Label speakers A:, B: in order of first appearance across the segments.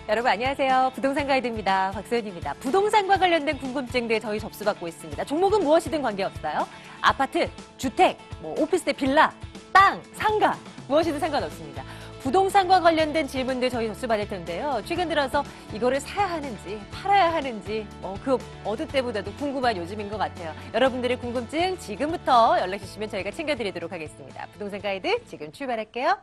A: 여러분 안녕하세요. 부동산 가이드입니다. 박소연입니다. 부동산과 관련된 궁금증들 저희 접수받고 있습니다. 종목은 무엇이든 관계없어요. 아파트, 주택, 오피스텔, 빌라, 땅, 상가 무엇이든 상관없습니다. 부동산과 관련된 질문들 저희 접수받을 텐데요. 최근 들어서 이거를 사야 하는지 팔아야 하는지 그 어느 때보다도 궁금한 요즘인 것 같아요. 여러분들의 궁금증 지금부터 연락 주시면 저희가 챙겨드리도록 하겠습니다. 부동산 가이드 지금 출발할게요.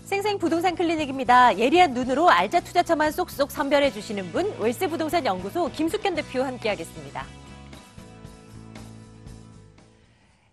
A: 생생 부동산 클리닉입니다. 예리한 눈으로 알짜 투자처만 쏙쏙 선별해 주시는 분, 월세 부동산 연구소 김숙현 대표 함께하겠습니다.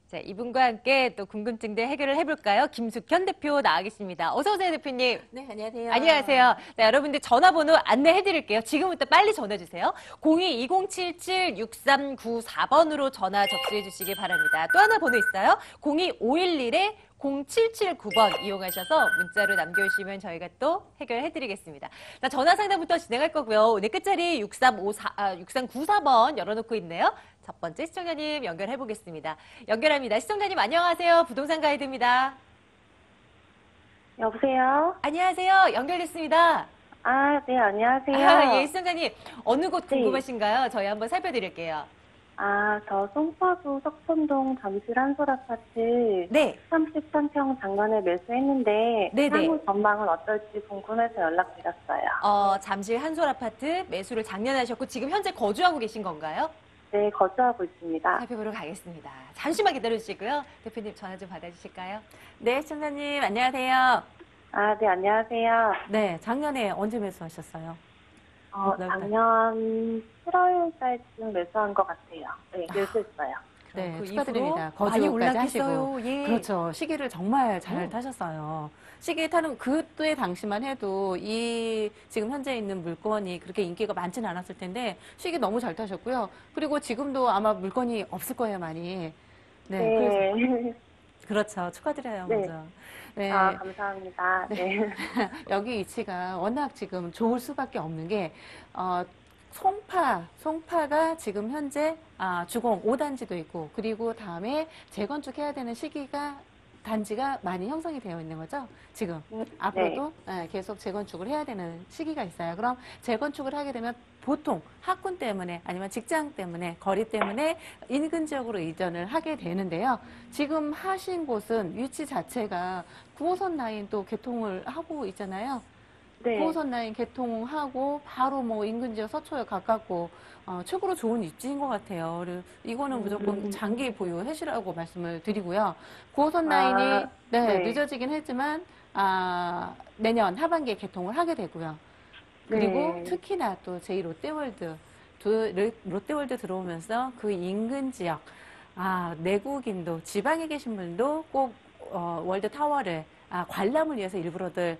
A: 자, 이분과 함께 또 궁금증들 해결을 해볼까요? 김숙현 대표 나와 계십니다. 어서 오세요, 대표님.
B: 네, 안녕하세요.
A: 안녕하세요. 자, 여러분들 전화번호 안내해드릴게요. 지금부터 빨리 전화주세요. 02-2077-6394번으로 전화 접수해 주시기 바랍니다. 또 하나 번호 있어요. 02-511-0779번 이용하셔서 문자로 남겨주시면 저희가 또 해결해드리겠습니다. 자, 전화 상담부터 진행할 거고요. 오늘 끝자리 6394번 열어놓고 있네요. 첫 번째 시청자님 연결해보겠습니다. 연결합니다. 시청자님 안녕하세요. 부동산 가이드입니다.
C: 여보세요?
A: 안녕하세요. 연결됐습니다.
C: 아, 네, 안녕하세요.
A: 예, 시청자님 어느 곳 궁금하신가요? 저희 한번 살펴드릴게요.
C: 저 송파구 석촌동 잠실 한솔 아파트
A: 네.
C: 33평 장관에 매수했는데
A: 네네.
C: 향후 전망은 어떨지 궁금해서 연락드렸어요.
A: 잠실 한솔 아파트 매수를 작년에 하셨고 지금 현재 거주하고 계신 건가요?
C: 네, 거주하고 있습니다.
A: 살펴보러 가겠습니다. 잠시만 기다려주시고요. 대표님 전화 좀 받아주실까요?
B: 네, 시청자님 안녕하세요.
C: 아, 네, 안녕하세요.
B: 네, 작년에 언제 매수하셨어요?
C: 작년 7월 달쯤 매수한 것 같아요. 네, 매수했어요.
B: 네,
A: 그
B: 축하드립니다.
A: 이후로 많이
B: 거주까지 하시고.
A: 올랐겠어요. 예.
B: 그렇죠. 시기를 정말 잘 타셨어요. 시기 타는 그때 당시만 해도 이 지금 현재 있는 물건이 그렇게 인기가 많지는 않았을 텐데 시기 너무 잘 타셨고요. 그리고 지금도 아마 물건이 없을 거예요, 많이. 네.
C: 네.
B: 그렇죠. 축하드려요,
C: 네.
B: 먼저. 네.
C: 아, 감사합니다. 네.
B: 여기 위치가 워낙 지금 좋을 수밖에 없는 게, 송파가 지금 현재, 주공 5단지도 있고, 그리고 다음에 재건축해야 되는 단지가 많이 형성이 되어 있는 거죠. 지금. 앞으로도 계속 재건축을 해야 되는 시기가 있어요. 그럼 재건축을 하게 되면 보통 학군 때문에 아니면 직장 때문에 거리 때문에 인근 지역으로 이전을 하게 되는데요. 지금 하신 곳은 위치 자체가 9호선 라인 또 개통을 하고 있잖아요.
C: 네.
B: 9호선 라인 개통하고 바로 인근 지역 서초역 가깝고 최고로 좋은 입지인 것 같아요. 이거는 무조건 장기 보유하시라고 말씀을 드리고요. 9호선 라인이
C: 네.
B: 늦어지긴 했지만 내년 하반기에 개통을 하게 되고요. 그리고
C: 네.
B: 특히나 또 제2 롯데월드 들어오면서 그 인근 지역 내국인도 지방에 계신 분도 꼭 월드타워를 관람을 위해서 일부러들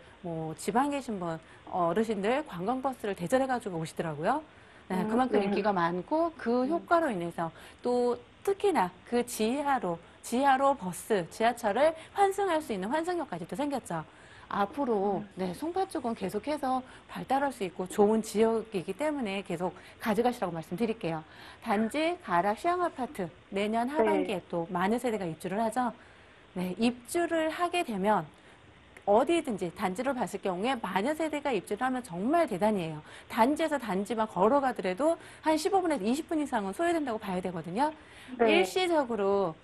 B: 지방에 계신 분 어르신들 관광버스를 대절해가지고 오시더라고요. 네, 그만큼 인기가 많고 그 효과로 인해서 또 특히나 그 지하로 버스, 지하철을 환승할 수 있는 환승역까지 또 생겼죠. 앞으로 송파 쪽은 계속해서 발달할 수 있고 좋은 지역이기 때문에 계속 가져가시라고 말씀드릴게요. 단지 가락 시향아파트 내년 하반기에 또 많은 세대가 입주를 하죠. 네, 입주를 하게 되면 어디든지 단지를 봤을 경우에 많은 세대가 입주를 하면 정말 대단해요. 단지에서 단지만 걸어가더라도 한 15분에서 20분 이상은 소요된다고 봐야 되거든요.
C: 네.
B: 일시적으로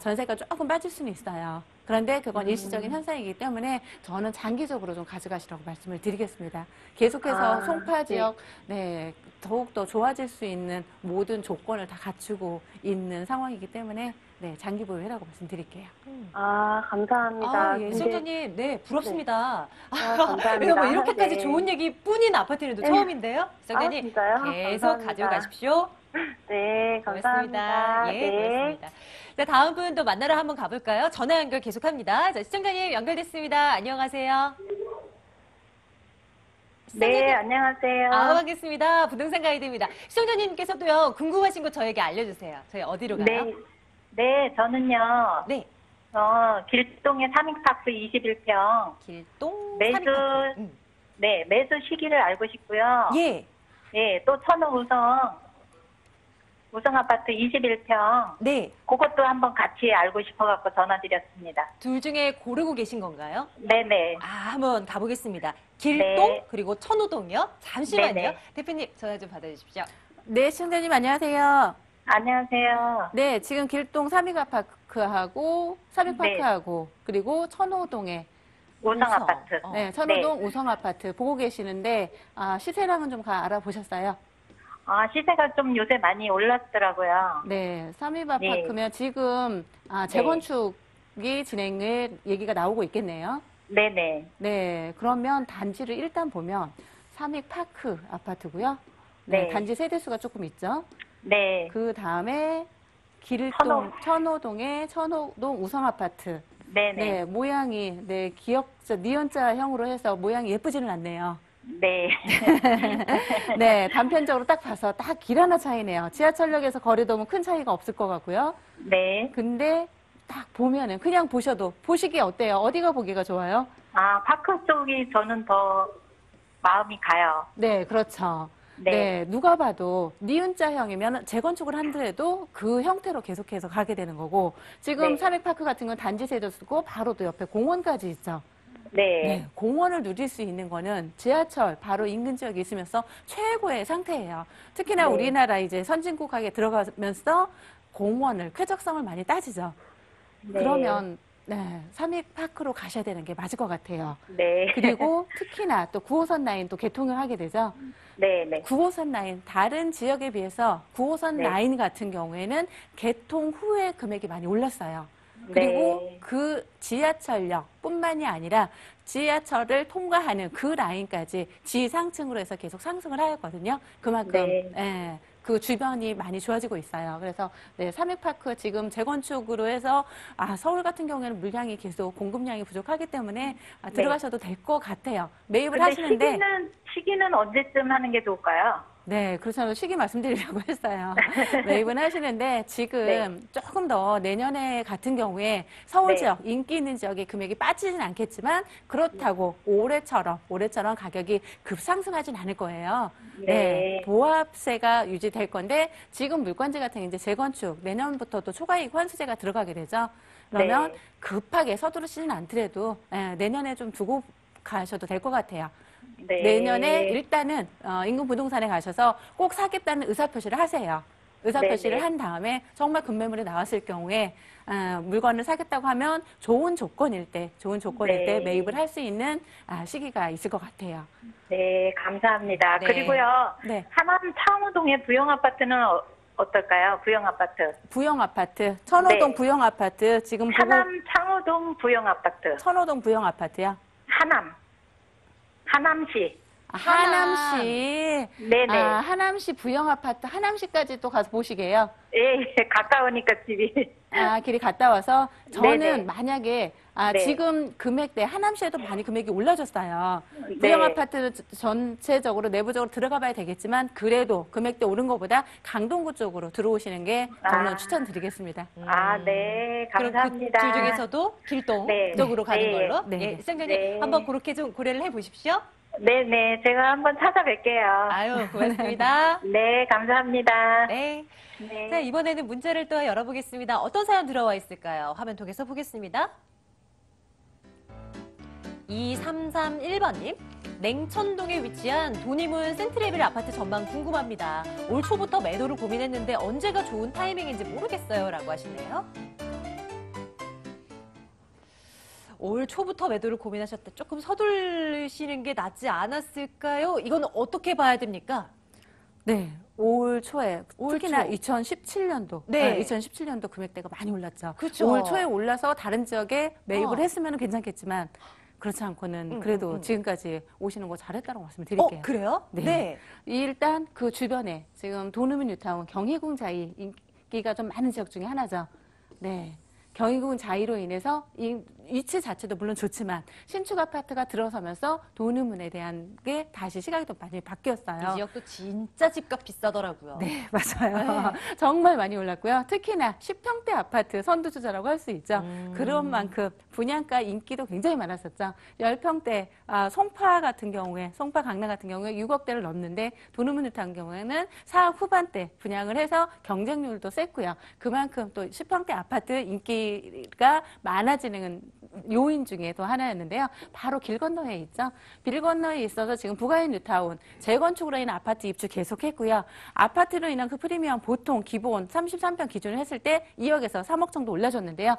B: 전세가 조금 빠질 수는 있어요. 그런데 그건 일시적인 현상이기 때문에 저는 장기적으로 좀 가져가시라고 말씀을 드리겠습니다. 계속해서 송파 지역 더욱더 좋아질 수 있는 모든 조건을 다 갖추고 있는 상황이기 때문에 장기 보유해라고 말씀드릴게요.
C: 감사합니다.
A: 예, 시청자님, 부럽습니다.
C: 감사합니다.
A: 왜냐면 이렇게까지
C: 네.
A: 좋은 얘기 뿐인 아파트는 또 처음인데요. 시청자님,
C: 진짜요?
A: 계속
C: 감사합니다.
A: 가져가십시오.
C: 네, 감사합니다.
A: 고맙습니다. 예, 고맙습니다. 자, 다음 분 또 만나러 한번 가볼까요? 전화 연결 계속합니다. 자, 시청자님 연결됐습니다. 안녕하세요.
C: 네, 안녕하세요.
A: 반갑습니다. 부동산 가이드입니다. 시청자님께서도요, 궁금하신 거 저에게 알려주세요. 저희 어디로 가요?
C: 네, 저는요.
A: 네.
C: 길동의 삼익파크 21평.
A: 길동
C: 매수,
A: 삼익파크.
C: 매수 시기를 알고 싶고요.
A: 예.
C: 예, 또 천호 우성 아파트 21평.
A: 네.
C: 그것도 한번 같이 알고 싶어갖고 전화드렸습니다.
A: 둘 중에 고르고 계신 건가요?
C: 네네.
A: 아, 한번 가보겠습니다. 길동
C: 네.
A: 그리고 천호동이요. 잠시만요.
C: 네네.
A: 대표님 전화 좀 받아주십시오.
B: 네, 시청자님 안녕하세요.
C: 안녕하세요.
B: 네, 지금 길동 삼익아파트하고 삼익파크하고 그리고 천호동에
C: 우성
A: 우성.
C: 아파트.
A: 어.
B: 네, 천호동 우성아파트 보고 계시는데 시세랑은 좀 알아보셨어요?
C: 아, 시세가 좀 요새 많이 올랐더라고요.
B: 네, 삼익아파트면 지금 재건축이 진행을 얘기가 나오고 있겠네요.
C: 네네.
B: 네, 그러면 단지를 일단 보면 삼익파크 아파트고요. 네,
C: 네.
B: 단지 세대수가 조금 있죠.
C: 네.
B: 그 다음에 천호동의 천호동 우성아파트.
C: 네네.
B: 네, 모양이 니은자형으로 해서 모양이 예쁘지는 않네요.
C: 네.
B: 네, 단편적으로 딱 봐서 딱 길 하나 차이네요. 지하철역에서 거리도 큰 차이가 없을 것 같고요.
C: 네.
B: 근데 딱 보면은 그냥 보셔도 보시기 어때요? 어디가 보기가 좋아요?
C: 아, 파크 쪽이 저는 더 마음이 가요.
B: 네, 그렇죠.
C: 네.
B: 네, 누가 봐도 니은자형이면 재건축을 한데도 그 형태로 계속해서 가게 되는 거고 지금
C: 네.
B: 삼익파크 같은 건 단지 세대수고 바로 또 옆에 공원까지 있죠.
C: 네.
B: 네, 공원을 누릴 수 있는 거는 지하철 바로 인근 지역에 있으면서 최고의 상태예요. 특히나
C: 네.
B: 우리나라 이제 선진국하게 들어가면서 공원을 쾌적성을 많이 따지죠.
C: 네.
B: 그러면 네, 삼익파크로 가셔야 되는 게 맞을 것 같아요.
C: 네.
B: 그리고 특히나 또 9호선 라인 또 개통을 하게 되죠.
C: 네네.
B: 9호선 라인 다른 지역에 비해서 9호선
C: 네.
B: 라인 같은 경우에는 개통 후에 금액이 많이 올랐어요. 그리고
C: 네.
B: 그 지하철역뿐만이 아니라 지하철을 통과하는 그 라인까지 지상층으로 해서 계속 상승을 하였거든요. 그만큼
C: 네.
B: 예, 그 주변이 많이 좋아지고 있어요. 그래서 네, 삼익파크 지금 재건축으로 해서 서울 같은 경우에는 물량이 계속 공급량이 부족하기 때문에 들어가셔도 될 것 같아요. 매입을
C: 근데
B: 하시는데
C: 시기는 언제쯤 하는 게 좋을까요?
B: 네, 그래서 시기 말씀드리려고 했어요. 매입은 하시는데 지금 조금 더 내년에 같은 경우에 서울
C: 네.
B: 지역, 인기 있는 지역의 금액이 빠지진 않겠지만 그렇다고 올해처럼 가격이 급상승하진 않을 거예요.
C: 네.
B: 보합세가 유지될 건데 지금 물건지 같은 이제 재건축 내년부터 또 초과이익 환수제가 들어가게 되죠. 그러면
C: 네.
B: 급하게 서두르시진 않더라도 내년에 좀 두고 가셔도 될 것 같아요.
C: 네.
B: 내년에 일단은 인근 부동산에 가셔서 꼭 사겠다는 의사표시를 하세요. 의사표시를
C: 네네.
B: 한 다음에 정말 급매물이 나왔을 경우에 물건을 사겠다고 하면 좋은 조건일 때
C: 네.
B: 매입을 할 수 있는 시기가 있을 것 같아요.
C: 네, 감사합니다.
A: 네.
C: 그리고요,
B: 네.
C: 하남 창호동의 부영아파트는 어떨까요? 부영아파트.
B: 부영아파트, 천호동
C: 네.
B: 부영아파트 지금 보고
C: 하남 창호동 부영아파트.
B: 천호동 부영아파트요.
C: 하남시.
B: 하남시.
C: 네네.
B: 하남시 부영아파트 하남시까지 또 가서 보시게요.
C: 예, 가까우니까 집이.
B: 길이 갔다 와서 저는
C: 네네.
B: 만약에
C: 네.
B: 지금 금액대 하남시에도 많이 금액이 올라졌어요.
C: 네.
B: 부영아파트 전체적으로 내부적으로 들어가 봐야 되겠지만 그래도 금액대 오른 것보다 강동구 쪽으로 들어오시는 게 저는 추천드리겠습니다.
C: 아, 네,
A: 그럼
C: 감사합니다.
A: 그 둘 중에서도 길동
C: 네.
A: 쪽으로 가는
C: 네.
A: 걸로.
B: 네.
A: 예, 시청자님
C: 네.
A: 한번 그렇게 좀 고려를 해보십시오.
C: 네네, 제가 한번 찾아뵐게요.
A: 아유, 고맙습니다.
C: 네, 감사합니다.
A: 네.
C: 네.
A: 자, 이번에는 문자를 또 열어보겠습니다. 어떤 사연 들어와 있을까요? 화면 통해서 보겠습니다. 2331번님. 냉천동에 위치한 도니문 센트레빌 아파트 전망 궁금합니다. 올 초부터 매도를 고민했는데 언제가 좋은 타이밍인지 모르겠어요. 라고 하시네요. 올 초부터 매도를 고민하셨다. 조금 서두르시는 게 낫지 않았을까요? 이건 어떻게 봐야 됩니까?
B: 네. 올 초에 특히나
A: 초.
B: 2017년도
A: 네.
B: 2017년도 금액대가 많이 올랐죠.
A: 그렇죠.
B: 올 초에 올라서 다른 지역에 매입을
A: 어.
B: 했으면 괜찮겠지만 그렇지 않고는 그래도 지금까지 오시는 거 잘했다고 말씀을 드릴게요.
A: 그래요?
B: 네. 일단 그 주변에 지금 도누문 뉴타운 경희궁 자이 인기가 좀 많은 지역 중에 하나죠. 네. 경희궁 자이로 인해서 위치 자체도 물론 좋지만 신축 아파트가 들어서면서 돈 의문에 대한 게 다시 시각이 좀 많이 바뀌었어요.
A: 이 지역도 진짜 집값 비싸더라고요.
B: 네, 맞아요. 정말 많이 올랐고요. 특히나 10평대 아파트 선두주자라고 할 수 있죠. 그런 만큼 분양가 인기도 굉장히 많았었죠. 10평대 송파 같은 경우에, 송파 강남 같은 경우에 6억대를 넘는데 도누문을 탄 경우에는 4억 후반대 분양을 해서 경쟁률도 셌고요. 그만큼 또 10평대 아파트 인기가 많아지는 요인 중에 또 하나였는데요. 바로 길 건너에 있죠. 길 건너에 있어서 지금 부가인 뉴타운 재건축으로 인한 아파트 입주 계속했고요. 아파트로 인한 그 프리미엄 보통 기본 33평 기준을 했을 때 2억에서 3억 정도 올려줬는데요.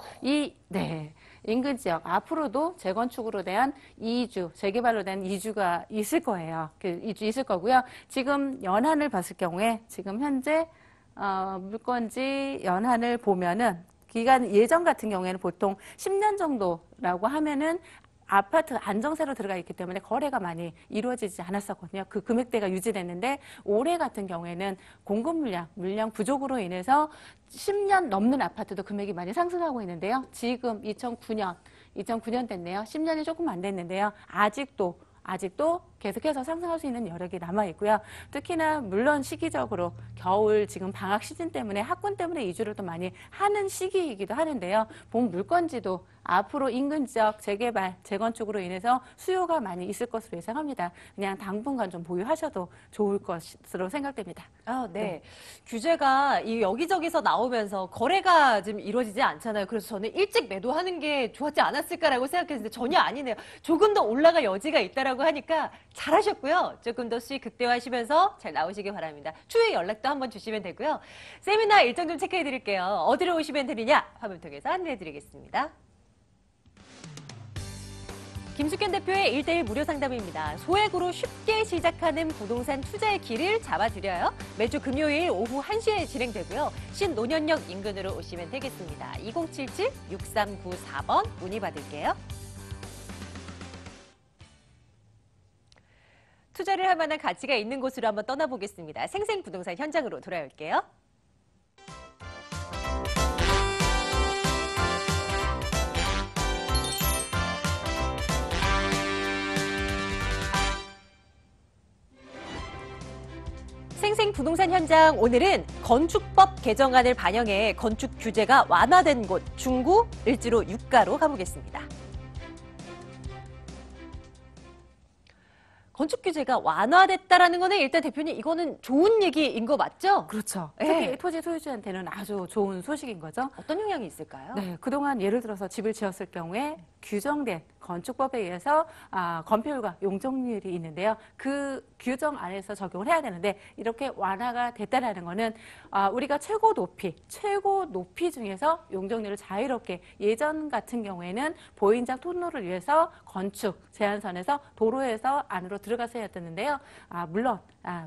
B: 인근 지역 앞으로도 재건축으로 대한 이주, 재개발로 대한 이주가 있을 거예요. 그 이주 있을 거고요. 지금 연한을 봤을 경우에 지금 현재 물건지 연한을 보면은 기간 예전 같은 경우에는 보통 10년 정도라고 하면은 아파트 안정세로 들어가 있기 때문에 거래가 많이 이루어지지 않았었거든요. 그 금액대가 유지됐는데 올해 같은 경우에는 공급 물량 부족으로 인해서 10년 넘는 아파트도 금액이 많이 상승하고 있는데요. 지금 2009년 됐네요. 10년이 조금 안 됐는데요. 아직도 계속해서 상승할 수 있는 여력이 남아있고요. 특히나 물론 시기적으로 겨울 지금 방학 시즌 때문에 학군 때문에 이주를 또 많이 하는 시기이기도 하는데요. 본 물건지도 앞으로 인근 지역 재개발, 재건축으로 인해서 수요가 많이 있을 것으로 예상합니다. 그냥 당분간 좀 보유하셔도 좋을 것으로 생각됩니다.
A: 네. 규제가 여기저기서 나오면서 거래가 좀 이루어지지 않잖아요. 그래서 저는 일찍 매도하는 게 좋았지 않았을까라고 생각했는데 전혀 아니네요. 조금 더 올라갈 여지가 있다라고 하니까 잘하셨고요. 조금 더 수익 극대화하시면서 잘 나오시길 바랍니다. 추후에 연락도 한번 주시면 되고요. 세미나 일정 좀 체크해 드릴게요. 어디로 오시면 되느냐? 화면 통해서 안내해 드리겠습니다. 김숙현 대표의 1:1 무료 상담입니다. 소액으로 쉽게 시작하는 부동산 투자의 길을 잡아드려요. 매주 금요일 오후 1시에 진행되고요. 신논현역 인근으로 오시면 되겠습니다. 2077-6394번 문의 받을게요. 투자를 할 만한 가치가 있는 곳으로 한번 떠나보겠습니다. 생생부동산 현장으로 돌아올게요. 생생부동산 현장, 오늘은 건축법 개정안을 반영해 건축 규제가 완화된 곳 중구 을지로 유가로 가보겠습니다. 건축 규제가 완화됐다라는 거는 일단 대표님 이거는 좋은 얘기인 거 맞죠?
B: 그렇죠.
A: 네.
B: 특히 토지 소유주한테는 아주 좋은 소식인 거죠.
A: 어떤 영향이 있을까요?
B: 네, 그동안 예를 들어서 집을 지었을 경우에 규정된 건축법에 의해서 건폐율과 용적률이 있는데요. 그 규정 안에서 적용을 해야 되는데 이렇게 완화가 됐다라는 거는 우리가 최고 높이 중에서 용적률을 자유롭게 예전 같은 경우에는 보행자 통로를 위해서 건축 제한선에서 도로에서 안으로 들어가서 해야 되는데요. 물론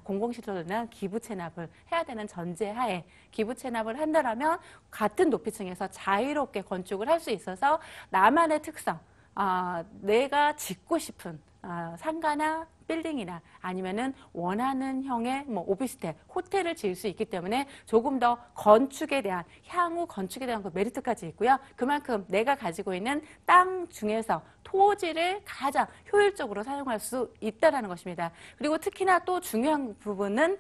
B: 공공시설이나 기부 체납을 해야 되는 전제하에 기부 체납을 한다라면 같은 높이층에서 자유롭게 건축을 할 수 있어서 나만의 특성, 내가 짓고 싶은 상가나 빌딩이나 아니면은 원하는 형의 오피스텔, 호텔을 지을 수 있기 때문에 조금 더 향후 건축에 대한 그 메리트까지 있고요. 그만큼 내가 가지고 있는 땅 중에서 토지를 가장 효율적으로 사용할 수 있다는 것입니다. 그리고 특히나 또 중요한 부분은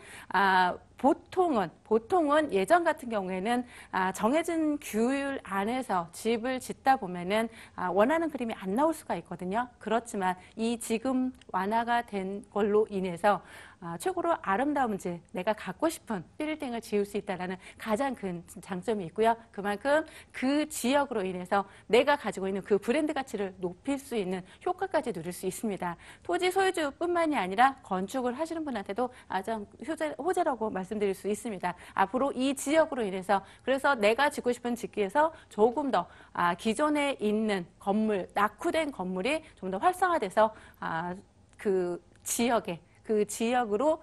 B: 보통은 예전 같은 경우에는 정해진 규율 안에서 집을 짓다 보면은 원하는 그림이 안 나올 수가 있거든요. 그렇지만 이 지금 완화가 된 걸로 인해서 최고로 아름다운 집, 내가 갖고 싶은 빌딩을 지을 수 있다는 가장 큰 장점이 있고요. 그만큼 그 지역으로 인해서 내가 가지고 있는 그 브랜드 가치를 높일 수 있는 효과까지 누릴 수 있습니다. 토지 소유주뿐만이 아니라 건축을 하시는 분한테도 가장 호재라고 말씀드릴 수 있습니다. 앞으로 이 지역으로 인해서 그래서 내가 짓고 싶은 짓기에서 조금 더 기존에 있는 건물, 낙후된 건물이 좀 더 활성화돼서 그 지역으로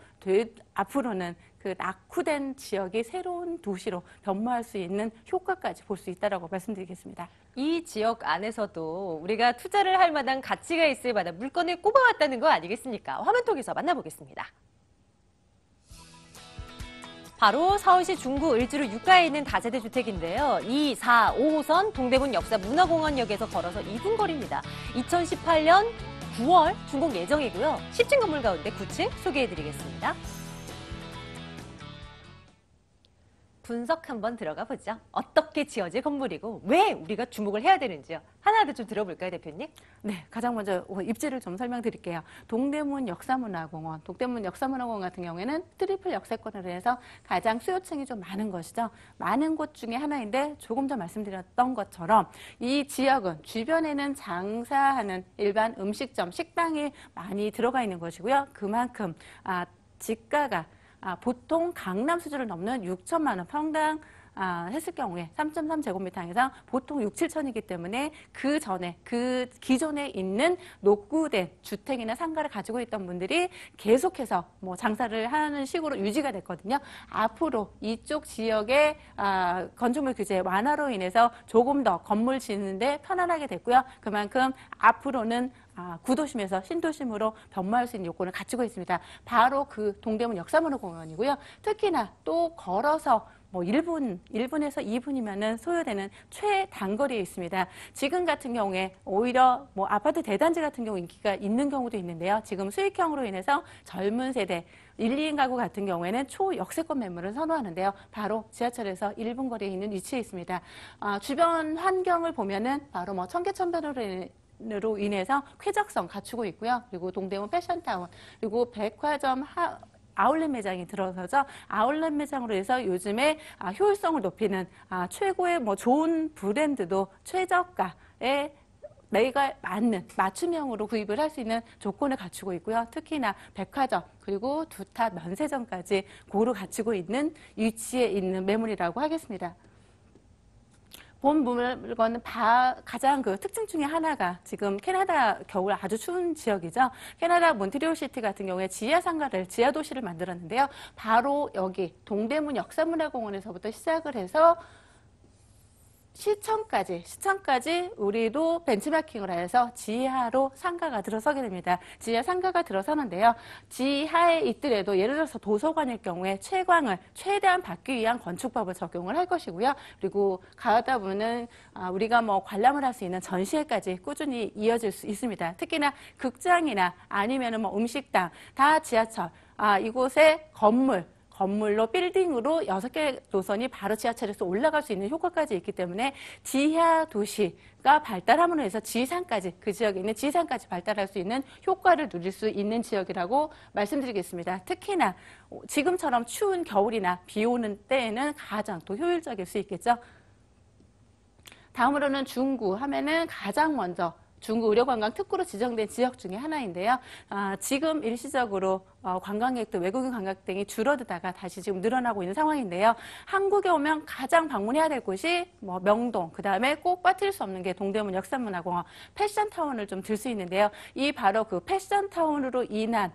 B: 앞으로는 그 낙후된 지역이 새로운 도시로 변모할 수 있는 효과까지 볼 수 있다고 말씀드리겠습니다.
A: 이 지역 안에서도 우리가 투자를 할 만한 가치가 있을 만한 물건을 꼽아왔다는 거 아니겠습니까? 화면 통해서 만나보겠습니다. 바로 서울시 중구 을지로 육가에 있는 다세대 주택인데요. 2, 4, 5호선 동대문 역사문화공원역에서 걸어서 2분 거리입니다. 2018년 9월 준공 예정이고요. 10층 건물 가운데 9층 소개해드리겠습니다. 분석 한번 들어가 보죠. 어떻게 지어질 건물이고 왜 우리가 주목을 해야 되는지요. 하나하나 좀 들어볼까요, 대표님?
B: 네, 가장 먼저 입지를 좀 설명드릴게요. 동대문 역사문화공원, 동대문 역사문화공원 같은 경우에는 트리플 역세권으로 해서 가장 수요층이 좀 많은 것이죠. 많은 곳 중에 하나인데 조금 전 말씀드렸던 것처럼 이 지역은 주변에는 장사하는 일반 음식점, 식당이 많이 들어가 있는 것이고요. 그만큼 지가가 보통 강남 수준을 넘는 6천만 원 평당 했을 경우에 3.3제곱미터 이상 보통 6, 7천이기 때문에 그 전에 그 기존에 있는 녹구된 주택이나 상가를 가지고 있던 분들이 계속해서 뭐 장사를 하는 식으로 유지가 됐거든요. 앞으로 이쪽 지역의 건축물 규제 완화로 인해서 조금 더 건물 짓는데 편안하게 됐고요. 그만큼 앞으로는 구도심에서 신도심으로 변모할 수 있는 요건을 갖추고 있습니다. 바로 그 동대문 역사문화공원이고요. 특히나 또 걸어서 뭐 1분에서 2분이면은 소요되는 최단거리에 있습니다. 지금 같은 경우에 오히려 뭐 아파트 대단지 같은 경우 인기가 있는 경우도 있는데요. 지금 수익형으로 인해서 젊은 세대 1, 2인 가구 같은 경우에는 초역세권 매물을 선호하는데요. 바로 지하철에서 1분 거리에 있는 위치에 있습니다. 주변 환경을 보면은 바로 뭐 청계천변으로 인해서 쾌적성 갖추고 있고요. 그리고 동대문 패션타운, 그리고 백화점 아울렛 매장이 들어서죠. 아울렛 매장으로 해서 요즘에 효율성을 높이는 최고의 뭐 좋은 브랜드도 최저가에 내가 맞는 맞춤형으로 구입을 할 수 있는 조건을 갖추고 있고요. 특히나 백화점 그리고 두타 면세점까지 고루 갖추고 있는 위치에 있는 매물이라고 하겠습니다. 본 물건은 가장 그 특징 중에 하나가 지금 캐나다 겨울 아주 추운 지역이죠. 캐나다 몬트리올 시티 같은 경우에 지하 상가를, 지하 도시를 만들었는데요. 바로 여기 동대문 역사문화공원에서부터 시작을 해서 시청까지 우리도 벤치마킹을 해서 지하로 상가가 들어서게 됩니다. 지하 상가가 들어서는데요. 지하에 있더라도 예를 들어서 도서관일 경우에 채광을 최대한 받기 위한 건축법을 적용을 할 것이고요. 그리고 가다 보면 우리가 뭐 관람을 할 수 있는 전시회까지 꾸준히 이어질 수 있습니다. 특히나 극장이나 아니면은 뭐 음식당, 다 지하철, 이곳에 건물로 빌딩으로 6개 노선이 바로 지하철에서 올라갈 수 있는 효과까지 있기 때문에 지하 도시가 발달함으로 해서 지상까지, 그 지역에 있는 지상까지 발달할 수 있는 효과를 누릴 수 있는 지역이라고 말씀드리겠습니다. 특히나 지금처럼 추운 겨울이나 비 오는 때에는 가장 또 효율적일 수 있겠죠. 다음으로는 중구 하면은 가장 먼저 중구 의료관광 특구로 지정된 지역 중에 하나인데요. 지금 일시적으로 관광객도 외국인 관광객 등이 줄어들다가 다시 지금 늘어나고 있는 상황인데요. 한국에 오면 가장 방문해야 될 곳이 뭐 명동, 그 다음에 꼭 빠뜨릴 수 없는 게 동대문 역사문화공원, 패션타운을 좀 들 수 있는데요. 이 바로 그 패션타운으로 인한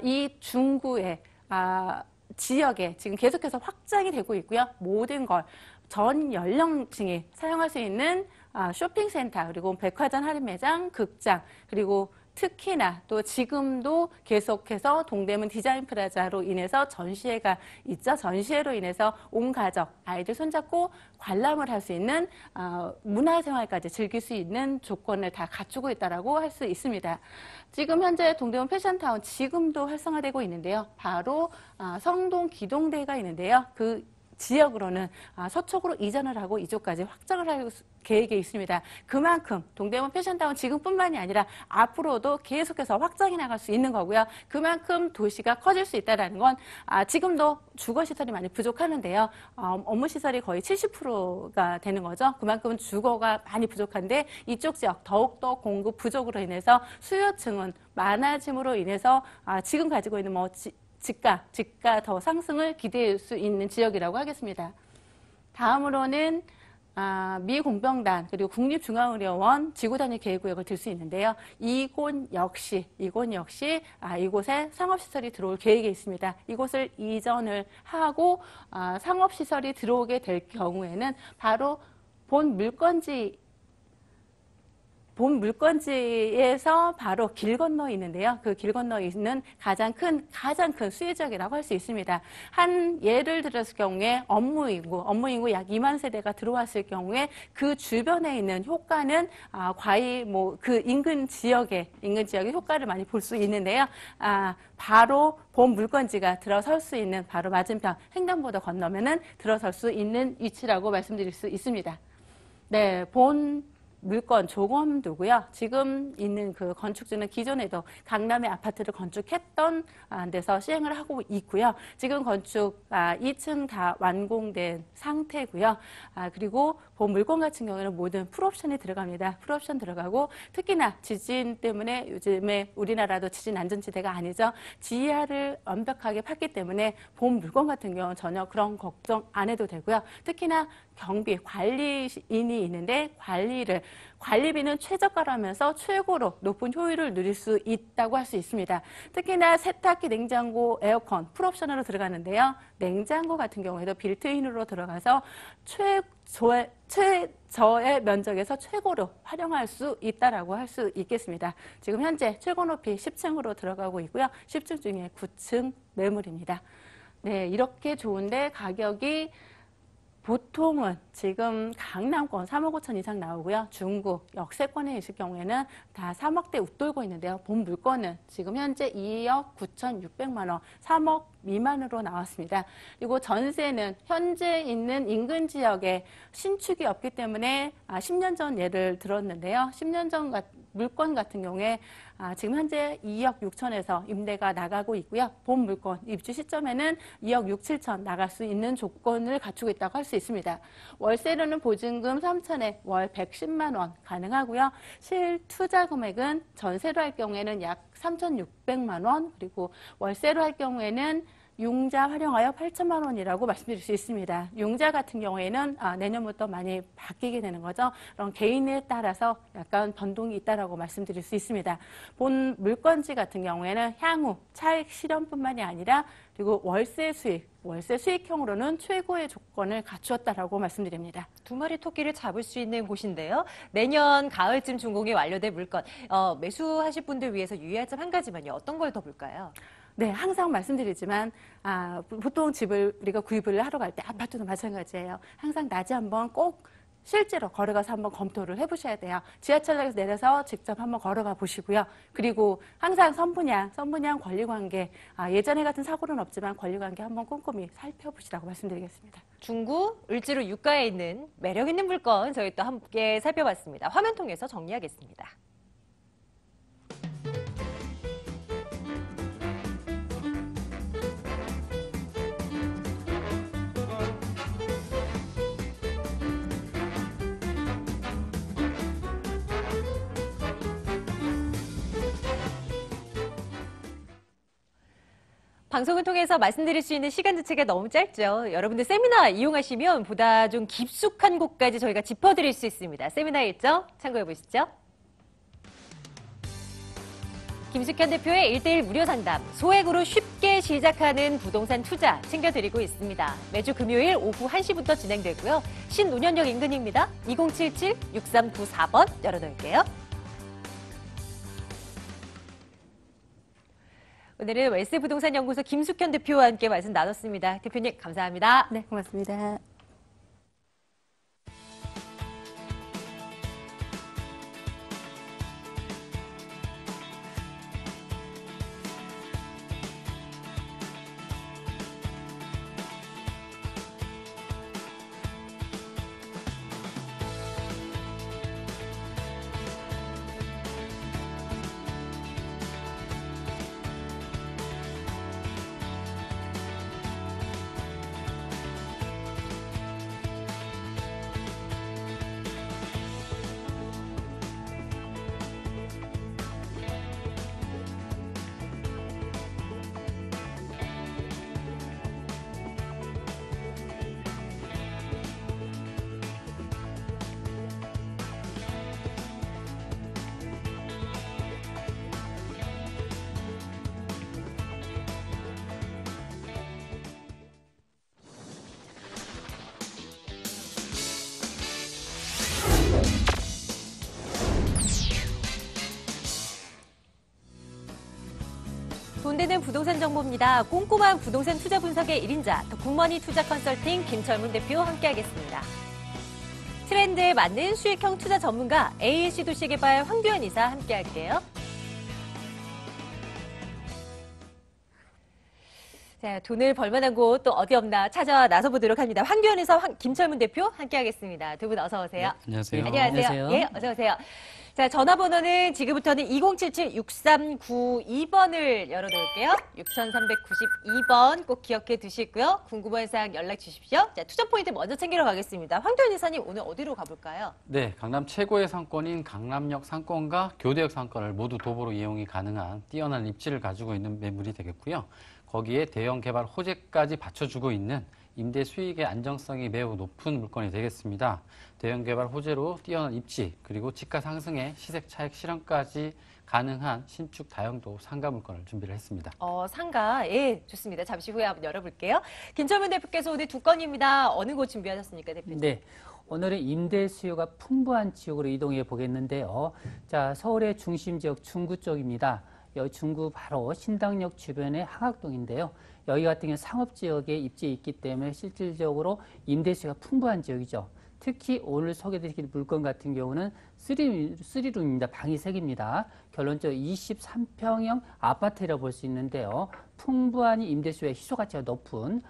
B: 이 중구의 지역에 지금 계속해서 확장이 되고 있고요. 모든 걸 전 연령층이 사용할 수 있는 쇼핑센터, 그리고 백화점 할인 매장, 극장, 그리고 특히나 또 지금도 계속해서 동대문 디자인 프라자로 인해서 전시회가 있죠. 전시회로 인해서 온 가족, 아이들 손잡고 관람을 할 수 있는 문화생활까지 즐길 수 있는 조건을 다 갖추고 있다고 할 수 있습니다. 지금 현재 동대문 패션타운 지금도 활성화되고 있는데요. 바로 성동 기동대가 있는데요. 그 지역으로는 서쪽으로 이전을 하고 이쪽까지 확장을 할 계획에 있습니다. 그만큼 동대문 패션타운 지금뿐만이 아니라 앞으로도 계속해서 확장해 나갈 수 있는 거고요. 그만큼 도시가 커질 수 있다는 건 지금도 주거시설이 많이 부족하는데요. 업무시설이 거의 70%가 되는 거죠. 그만큼 주거가 많이 부족한데 이쪽 지역 더욱더 공급 부족으로 인해서 수요층은 많아짐으로 인해서 지금 가지고 있는 뭐 지가 더 상승을 기대할 수 있는 지역이라고 하겠습니다. 다음으로는 미 공병단 그리고 국립중앙의료원 지구단위 계획구역을 들 수 있는데요. 이곳 역시 이곳에 상업시설이 들어올 계획이 있습니다. 이곳을 이전을 하고 상업시설이 들어오게 될 경우에는 바로 본 물건지 본 물건지에서 바로 길 건너 있는데요. 그 길 건너 있는 가장 큰 수혜 지역이라고 할 수 있습니다. 한 예를 들었을 경우에 업무 인구 약 2만 세대가 들어왔을 경우에 그 주변에 있는 효과는 과히 그 인근 지역의 효과를 많이 볼 수 있는데요. 바로 본 물건지가 들어설 수 있는 바로 맞은편 횡단보도 건너면은 들어설 수 있는 위치라고 말씀드릴 수 있습니다. 네, 본 물건 조검도고요. 지금 있는 그 건축주는 기존에도 강남의 아파트를 건축했던 데서 시행을 하고 있고요. 지금 건축 2층 다 완공된 상태고요. 그리고 본 물건 같은 경우에는 모든 풀옵션이 들어갑니다. 풀옵션 들어가고 특히나 지진 때문에 요즘에 우리나라도 지진 안전지대가 아니죠. 지하를 완벽하게 팠기 때문에 본 물건 같은 경우는 전혀 그런 걱정 안 해도 되고요. 특히나 경비 관리인이 있는데 관리비는 최저가라면서 최고로 높은 효율을 누릴 수 있다고 할 수 있습니다. 특히나 세탁기, 냉장고, 에어컨 풀옵션으로 들어가는데요. 냉장고 같은 경우에도 빌트인으로 들어가서 최저의 면적에서 최고로 활용할 수 있다라고 할 수 있겠습니다. 지금 현재 최고 높이 10층으로 들어가고 있고요. 10층 중에 9층 매물입니다. 네, 이렇게 좋은데 가격이 보통은 지금 강남권 3억 5천 이상 나오고요. 중구, 역세권에 있을 경우에는 다 3억대 웃돌고 있는데요. 본 물건은 지금 현재 2억 9,600만 원, 3억 미만으로 나왔습니다. 그리고 전세는 현재 있는 인근 지역에 신축이 없기 때문에 10년 전 예를 들었는데요. 10년 전 물건 같은 경우에 지금 현재 2억 6천에서 임대가 나가고 있고요. 본 물건 입주 시점에는 2억 6, 7천 나갈 수 있는 조건을 갖추고 있다고 할 수 있습니다. 월세로는 보증금 3천에 월 110만 원 가능하고요. 실투자 금액은 전세로 할 경우에는 약 3,600만 원, 그리고 월세로 할 경우에는 융자 활용하여 8천만 원이라고 말씀드릴 수 있습니다. 융자 같은 경우에는 내년부터 많이 바뀌게 되는 거죠. 그런 개인에 따라서 약간 변동이 있다라고 말씀드릴 수 있습니다. 본 물건지 같은 경우에는 향후 차익 실현뿐만이 아니라 그리고 월세 수익형으로는 최고의 조건을 갖추었다라고 말씀드립니다.
A: 두 마리 토끼를 잡을 수 있는 곳인데요. 내년 가을쯤 준공이 완료될 물건. 매수하실 분들 위해서 유의할 점 한 가지만요. 어떤 걸 더 볼까요?
B: 네, 항상 말씀드리지만 보통 집을 우리가 구입을 하러 갈 때 아파트도 마찬가지예요. 항상 낮에 한번 꼭 실제로 걸어가서 한번 검토를 해보셔야 돼요. 지하철역에서 내려서 직접 한번 걸어가 보시고요. 그리고 항상 선분양 권리관계, 예전에 같은 사고는 없지만 권리관계 한번 꼼꼼히 살펴보시라고 말씀드리겠습니다.
A: 중구, 을지로 유가에 있는 매력 있는 물건 저희 또 함께 살펴봤습니다. 화면 통해서 정리하겠습니다. 방송을 통해서 말씀드릴 수 있는 시간 자체가 너무 짧죠. 여러분들 세미나 이용하시면 보다 좀 깊숙한 곳까지 저희가 짚어드릴 수 있습니다. 세미나 일정 참고해 보시죠. 김숙현 대표의 1:1 무료 상담, 소액으로 쉽게 시작하는 부동산 투자 챙겨드리고 있습니다. 매주 금요일 오후 1시부터 진행되고요. 신논현역 인근입니다. 2077-6394번 열어놓을게요. 오늘은 웰스부동산연구소 김숙현 대표와 함께 말씀 나눴습니다. 대표님 감사합니다.
B: 네, 고맙습니다.
A: 돈 되는 부동산 정보입니다. 꼼꼼한 부동산 투자 분석의 1인자, 더 굿머니 투자 컨설팅 김철문 대표 함께하겠습니다. 트렌드에 맞는 수익형 투자 전문가 ALC 도시개발 황규현 이사 함께할게요. 자, 돈을 벌만한 곳 또 어디 없나 찾아 나서보도록 합니다. 황규현 이사, 김철문 대표 함께하겠습니다. 두 분 어서 오세요.
D: 네, 안녕하세요.
A: 안녕하세요. 예, 어서 오세요. 자, 전화번호는 지금부터는 2077-6392번을 열어놓을게요. 6392번 꼭 기억해 두시고요. 궁금한 사항 연락 주십시오. 자, 투자 포인트 먼저 챙기러 가겠습니다. 황교안 이사님 오늘 어디로 가볼까요?
D: 네, 강남 최고의 상권인 강남역 상권과 교대역 상권을 모두 도보로 이용이 가능한 뛰어난 입지를 가지고 있는 매물이 되겠고요. 거기에 대형 개발 호재까지 받쳐주고 있는 임대 수익의 안정성이 매우 높은 물건이 되겠습니다. 대형 개발 호재로 뛰어난 입지, 그리고 지가 상승의 시세 차익 실현까지 가능한 신축 다용도 상가 물건을 준비를 했습니다.
A: 상가. 예, 좋습니다. 잠시 후에 한번 열어볼게요. 김철문 대표께서 오늘 두 건입니다. 어느 곳 준비하셨습니까, 대표님?
E: 네. 오늘은 임대 수요가 풍부한 지역으로 이동해 보겠는데요. 자, 서울의 중심 지역 중구 쪽입니다. 여기 중구 바로 신당역 주변의 항학동인데요. 여기 같은 경우는 상업지역에 입지에 있기 때문에 실질적으로 임대수요가 풍부한 지역이죠. 특히 오늘 소개드릴 물건 같은 경우는 3룸입니다. 방이 3개입니다. 결론적으로 23평형 아파트라고 볼 수 있는데요. 풍부한 임대수요의 희소가치가 높은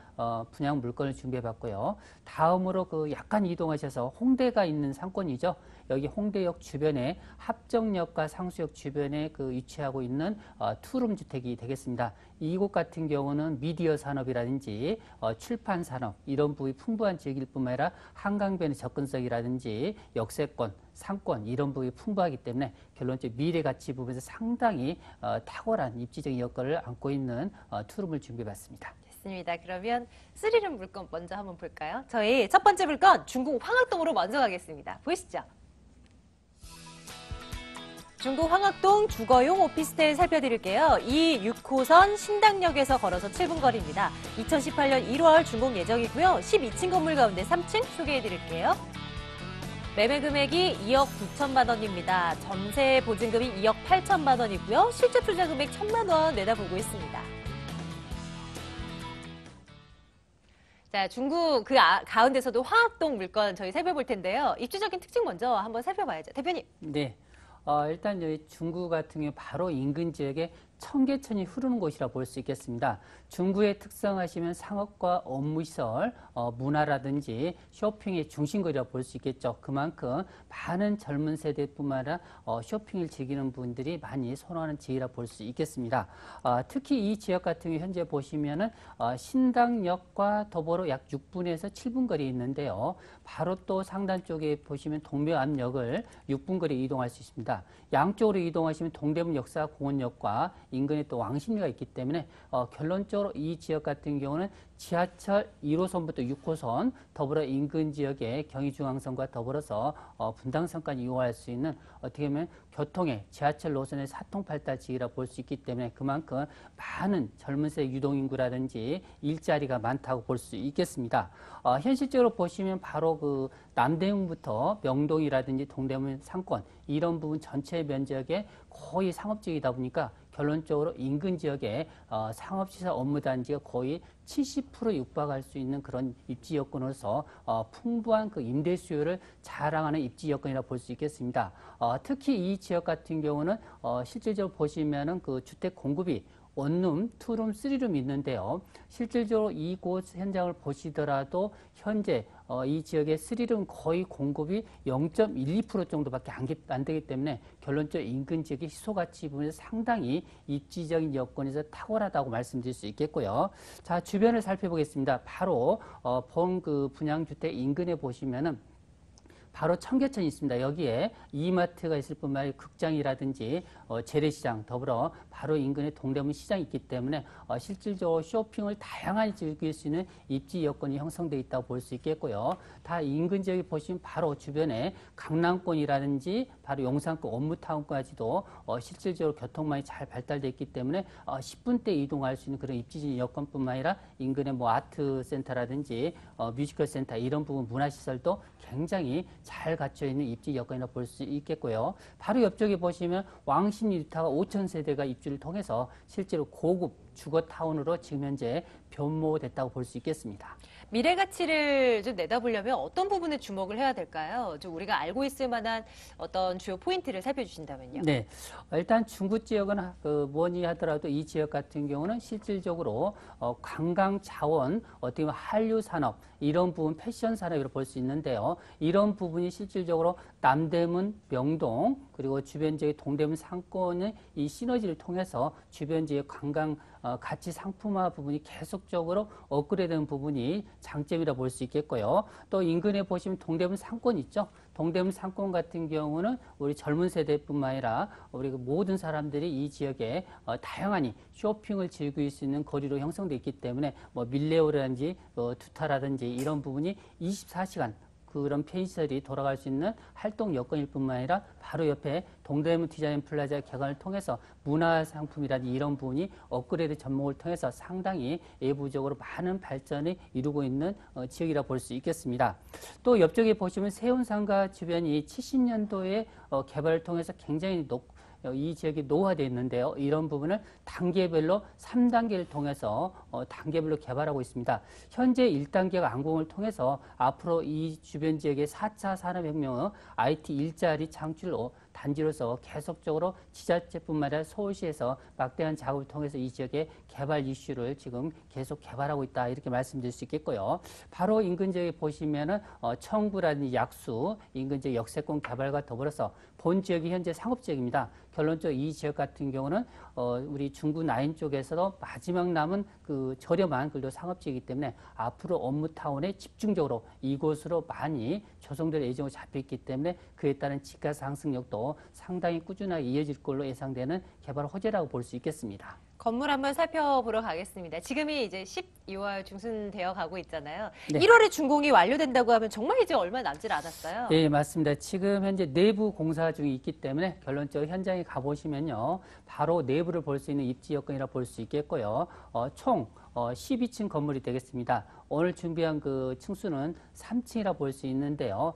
E: 분양 물건을 준비해봤고요. 다음으로 약간 이동하셔서 홍대가 있는 상권이죠. 여기 홍대역 주변에 합정역과 상수역 주변에 위치하고 있는 투룸 주택이 되겠습니다. 이곳 같은 경우는 미디어 산업이라든지 출판 산업 이런 부위 풍부한 지역일 뿐만 아니라 한강변의 접근성이라든지 역세권, 상권 이런 부위 풍부하기 때문에 결론적으로 미래 가치 부분에서 상당히 탁월한 입지적인 여건을 안고 있는 투룸을 준비해봤습니다.
A: 좋습니다. 그러면 3룸 물건 먼저 한번 볼까요? 저희 첫 번째 물건 중구 황학동으로 먼저 가겠습니다. 보이시죠? 중구 황학동 주거용 오피스텔 살펴드릴게요. 이 6호선 신당역에서 걸어서 7분 거리입니다. 2018년 1월 준공 예정이고요. 12층 건물 가운데 3층 소개해드릴게요. 매매 금액이 2억 9천만 원입니다. 전세 보증금이 2억 8천만 원이고요. 실제 투자 금액 1천만 원 내다보고 있습니다. 자, 중구 가운데서도 황학동 물건 저희 살펴볼 텐데요. 입지적인 특징 먼저 한번 살펴봐야죠. 대표님.
E: 네. 일단 여기 중구 같은 경우 바로 인근 지역에 청계천이 흐르는 곳이라 볼 수 있겠습니다. 중구의 특성하시면 상업과 업무시설, 문화라든지 쇼핑의 중심거리라 볼 수 있겠죠. 그만큼 많은 젊은 세대뿐만 아니라 쇼핑을 즐기는 분들이 많이 선호하는 지역이라 볼 수 있겠습니다. 특히 이 지역 같은 경우 현재 보시면은 신당역과 더불어 약 6분에서 7분 거리에 있는데요. 바로 또 상단 쪽에 보시면 동묘암역을 6분 거리에 이동할 수 있습니다. 양쪽으로 이동하시면 동대문 역사공원역과 인근에 또 왕십리가 있기 때문에 결론적으로 이 지역 같은 경우는 지하철 1호선부터 6호선 더불어 인근 지역의 경의중앙선과 더불어서 분당선까지 이용할 수 있는 어떻게 보면 교통의 지하철 노선의 사통팔달 지역이라 볼 수 있기 때문에 그만큼 많은 젊은 세대 유동인구라든지 일자리가 많다고 볼 수 있겠습니다. 현실적으로 보시면 바로 남대문부터 명동이라든지 동대문 상권 이런 부분 전체 면적의 거의 상업지역이다 보니까 결론적으로 인근 지역에 상업시설 업무단지가 거의 70% 육박할 수 있는 그런 입지 여건으로서 풍부한 임대 수요를 자랑하는 입지 여건이라 볼 수 있겠습니다. 특히 이 지역 같은 경우는 실질적으로 보시면은 주택 공급이 원룸, 투룸, 쓰리룸 있는데요. 실질적으로 이곳 현장을 보시더라도 현재 이 지역의 쓰리룸 거의 공급이 0.12% 정도밖에 안 되기 때문에 결론적으로 인근 지역의 희소가치 부분에서 상당히 입지적인 여건에서 탁월하다고 말씀드릴 수 있겠고요. 자, 주변을 살펴보겠습니다. 바로 본 분양주택 인근에 보시면은 바로 청계천이 있습니다. 여기에 이마트가 있을 뿐만 아니라 극장이라든지 재래시장 더불어 바로 인근에 동대문 시장이 있기 때문에 실질적으로 쇼핑을 다양하게 즐길 수 있는 입지 여건이 형성되어 있다고 볼 수 있겠고요. 다 인근 지역에 보시면 바로 주변에 강남권이라든지 바로 용산구 업무타운까지도 실질적으로 교통망이 잘 발달되어 있기 때문에 10분대 이동할 수 있는 그런 입지 여건뿐만 아니라 인근의 뭐 아트센터라든지 뮤지컬 센터 이런 부분 문화시설도 굉장히 잘 갖춰 있는 입지 여건이라 볼 수 있겠고요. 바로 옆쪽에 보시면 왕신 뉴타가 5천 세대가 입주를 통해서 실제로 고급 주거타운으로 지금 현재 변모됐다고 볼 수 있겠습니다.
A: 미래 가치를 좀 내다보려면 어떤 부분에 주목을 해야 될까요? 좀 우리가 알고 있을 만한 어떤 주요 포인트를 살펴주신다면요.
E: 네, 일단 중구 지역은 뭐니 하더라도 이 지역 같은 경우는 실질적으로 관광 자원, 어떻게 보면 한류 산업 이런 부분 패션 산업으로 볼 수 있는데요. 이런 부분이 실질적으로 남대문, 명동 그리고 주변 지역 동대문 상권의 이 시너지를 통해서 주변 지역 관광 가치 상품화 부분이 계속적으로 업그레이드되는 부분이 장점이라 볼 수 있겠고요. 또 인근에 보시면 동대문 상권 있죠. 동대문 상권 같은 경우는 우리 젊은 세대뿐만 아니라 우리 모든 사람들이 이 지역에 다양한 쇼핑을 즐길 수 있는 거리로 형성되어 있기 때문에 뭐 밀레오라든지 두타라든지 이런 부분이 24시간 그런 편의시설이 돌아갈 수 있는 활동 여건일 뿐만 아니라 바로 옆에 동대문 디자인 플라자 개관을 통해서 문화상품이라든지 이런 부분이 업그레이드 접목을 통해서 상당히 외부적으로 많은 발전을 이루고 있는 지역이라 볼 수 있겠습니다. 또 옆쪽에 보시면 세운상가 주변이 70년도에 개발을 통해서 굉장히 이 지역이 노후화되어 있는데요. 이런 부분을 단계별로 3단계를 통해서 단계별로 개발하고 있습니다. 현재 1단계가 완공을 통해서 앞으로 이 주변 지역의 4차 산업혁명의 IT 일자리 창출 단지로서 계속적으로 지자체뿐만 아니라 서울시에서 막대한 작업을 통해서 이 지역의 개발 이슈를 지금 계속 개발하고 있다 이렇게 말씀드릴 수 있겠고요. 바로 인근 지역에 보시면은 청구라든지 약수, 인근 지역 역세권 개발과 더불어서 본 지역이 현재 상업지역입니다. 결론적으로 이 지역 같은 경우는 우리 중구 라인 쪽에서도 마지막 남은 그 저렴한 근로 상업지이기 때문에 앞으로 업무타운에 집중적으로 이곳으로 많이 조성될 예정으로 잡혀있기 때문에 그에 따른 집가 상승력도 상당히 꾸준하게 이어질 걸로 예상되는 개발 호재라고 볼 수 있겠습니다.
A: 건물 한번 살펴보러 가겠습니다. 지금이 이제 12월 중순 되어 가고 있잖아요.
E: 네.
A: 1월에 준공이 완료된다고 하면 정말 이제 얼마 남지 않았어요.
E: 네, 맞습니다. 지금 현재 내부 공사 중에 있기 때문에 결론적으로 현장에 가보시면요. 바로 내부를 볼 수 있는 입지 여건이라 볼 수 있겠고요. 총 12층 건물이 되겠습니다. 오늘 준비한 그 층수는 3층이라 볼 수 있는데요.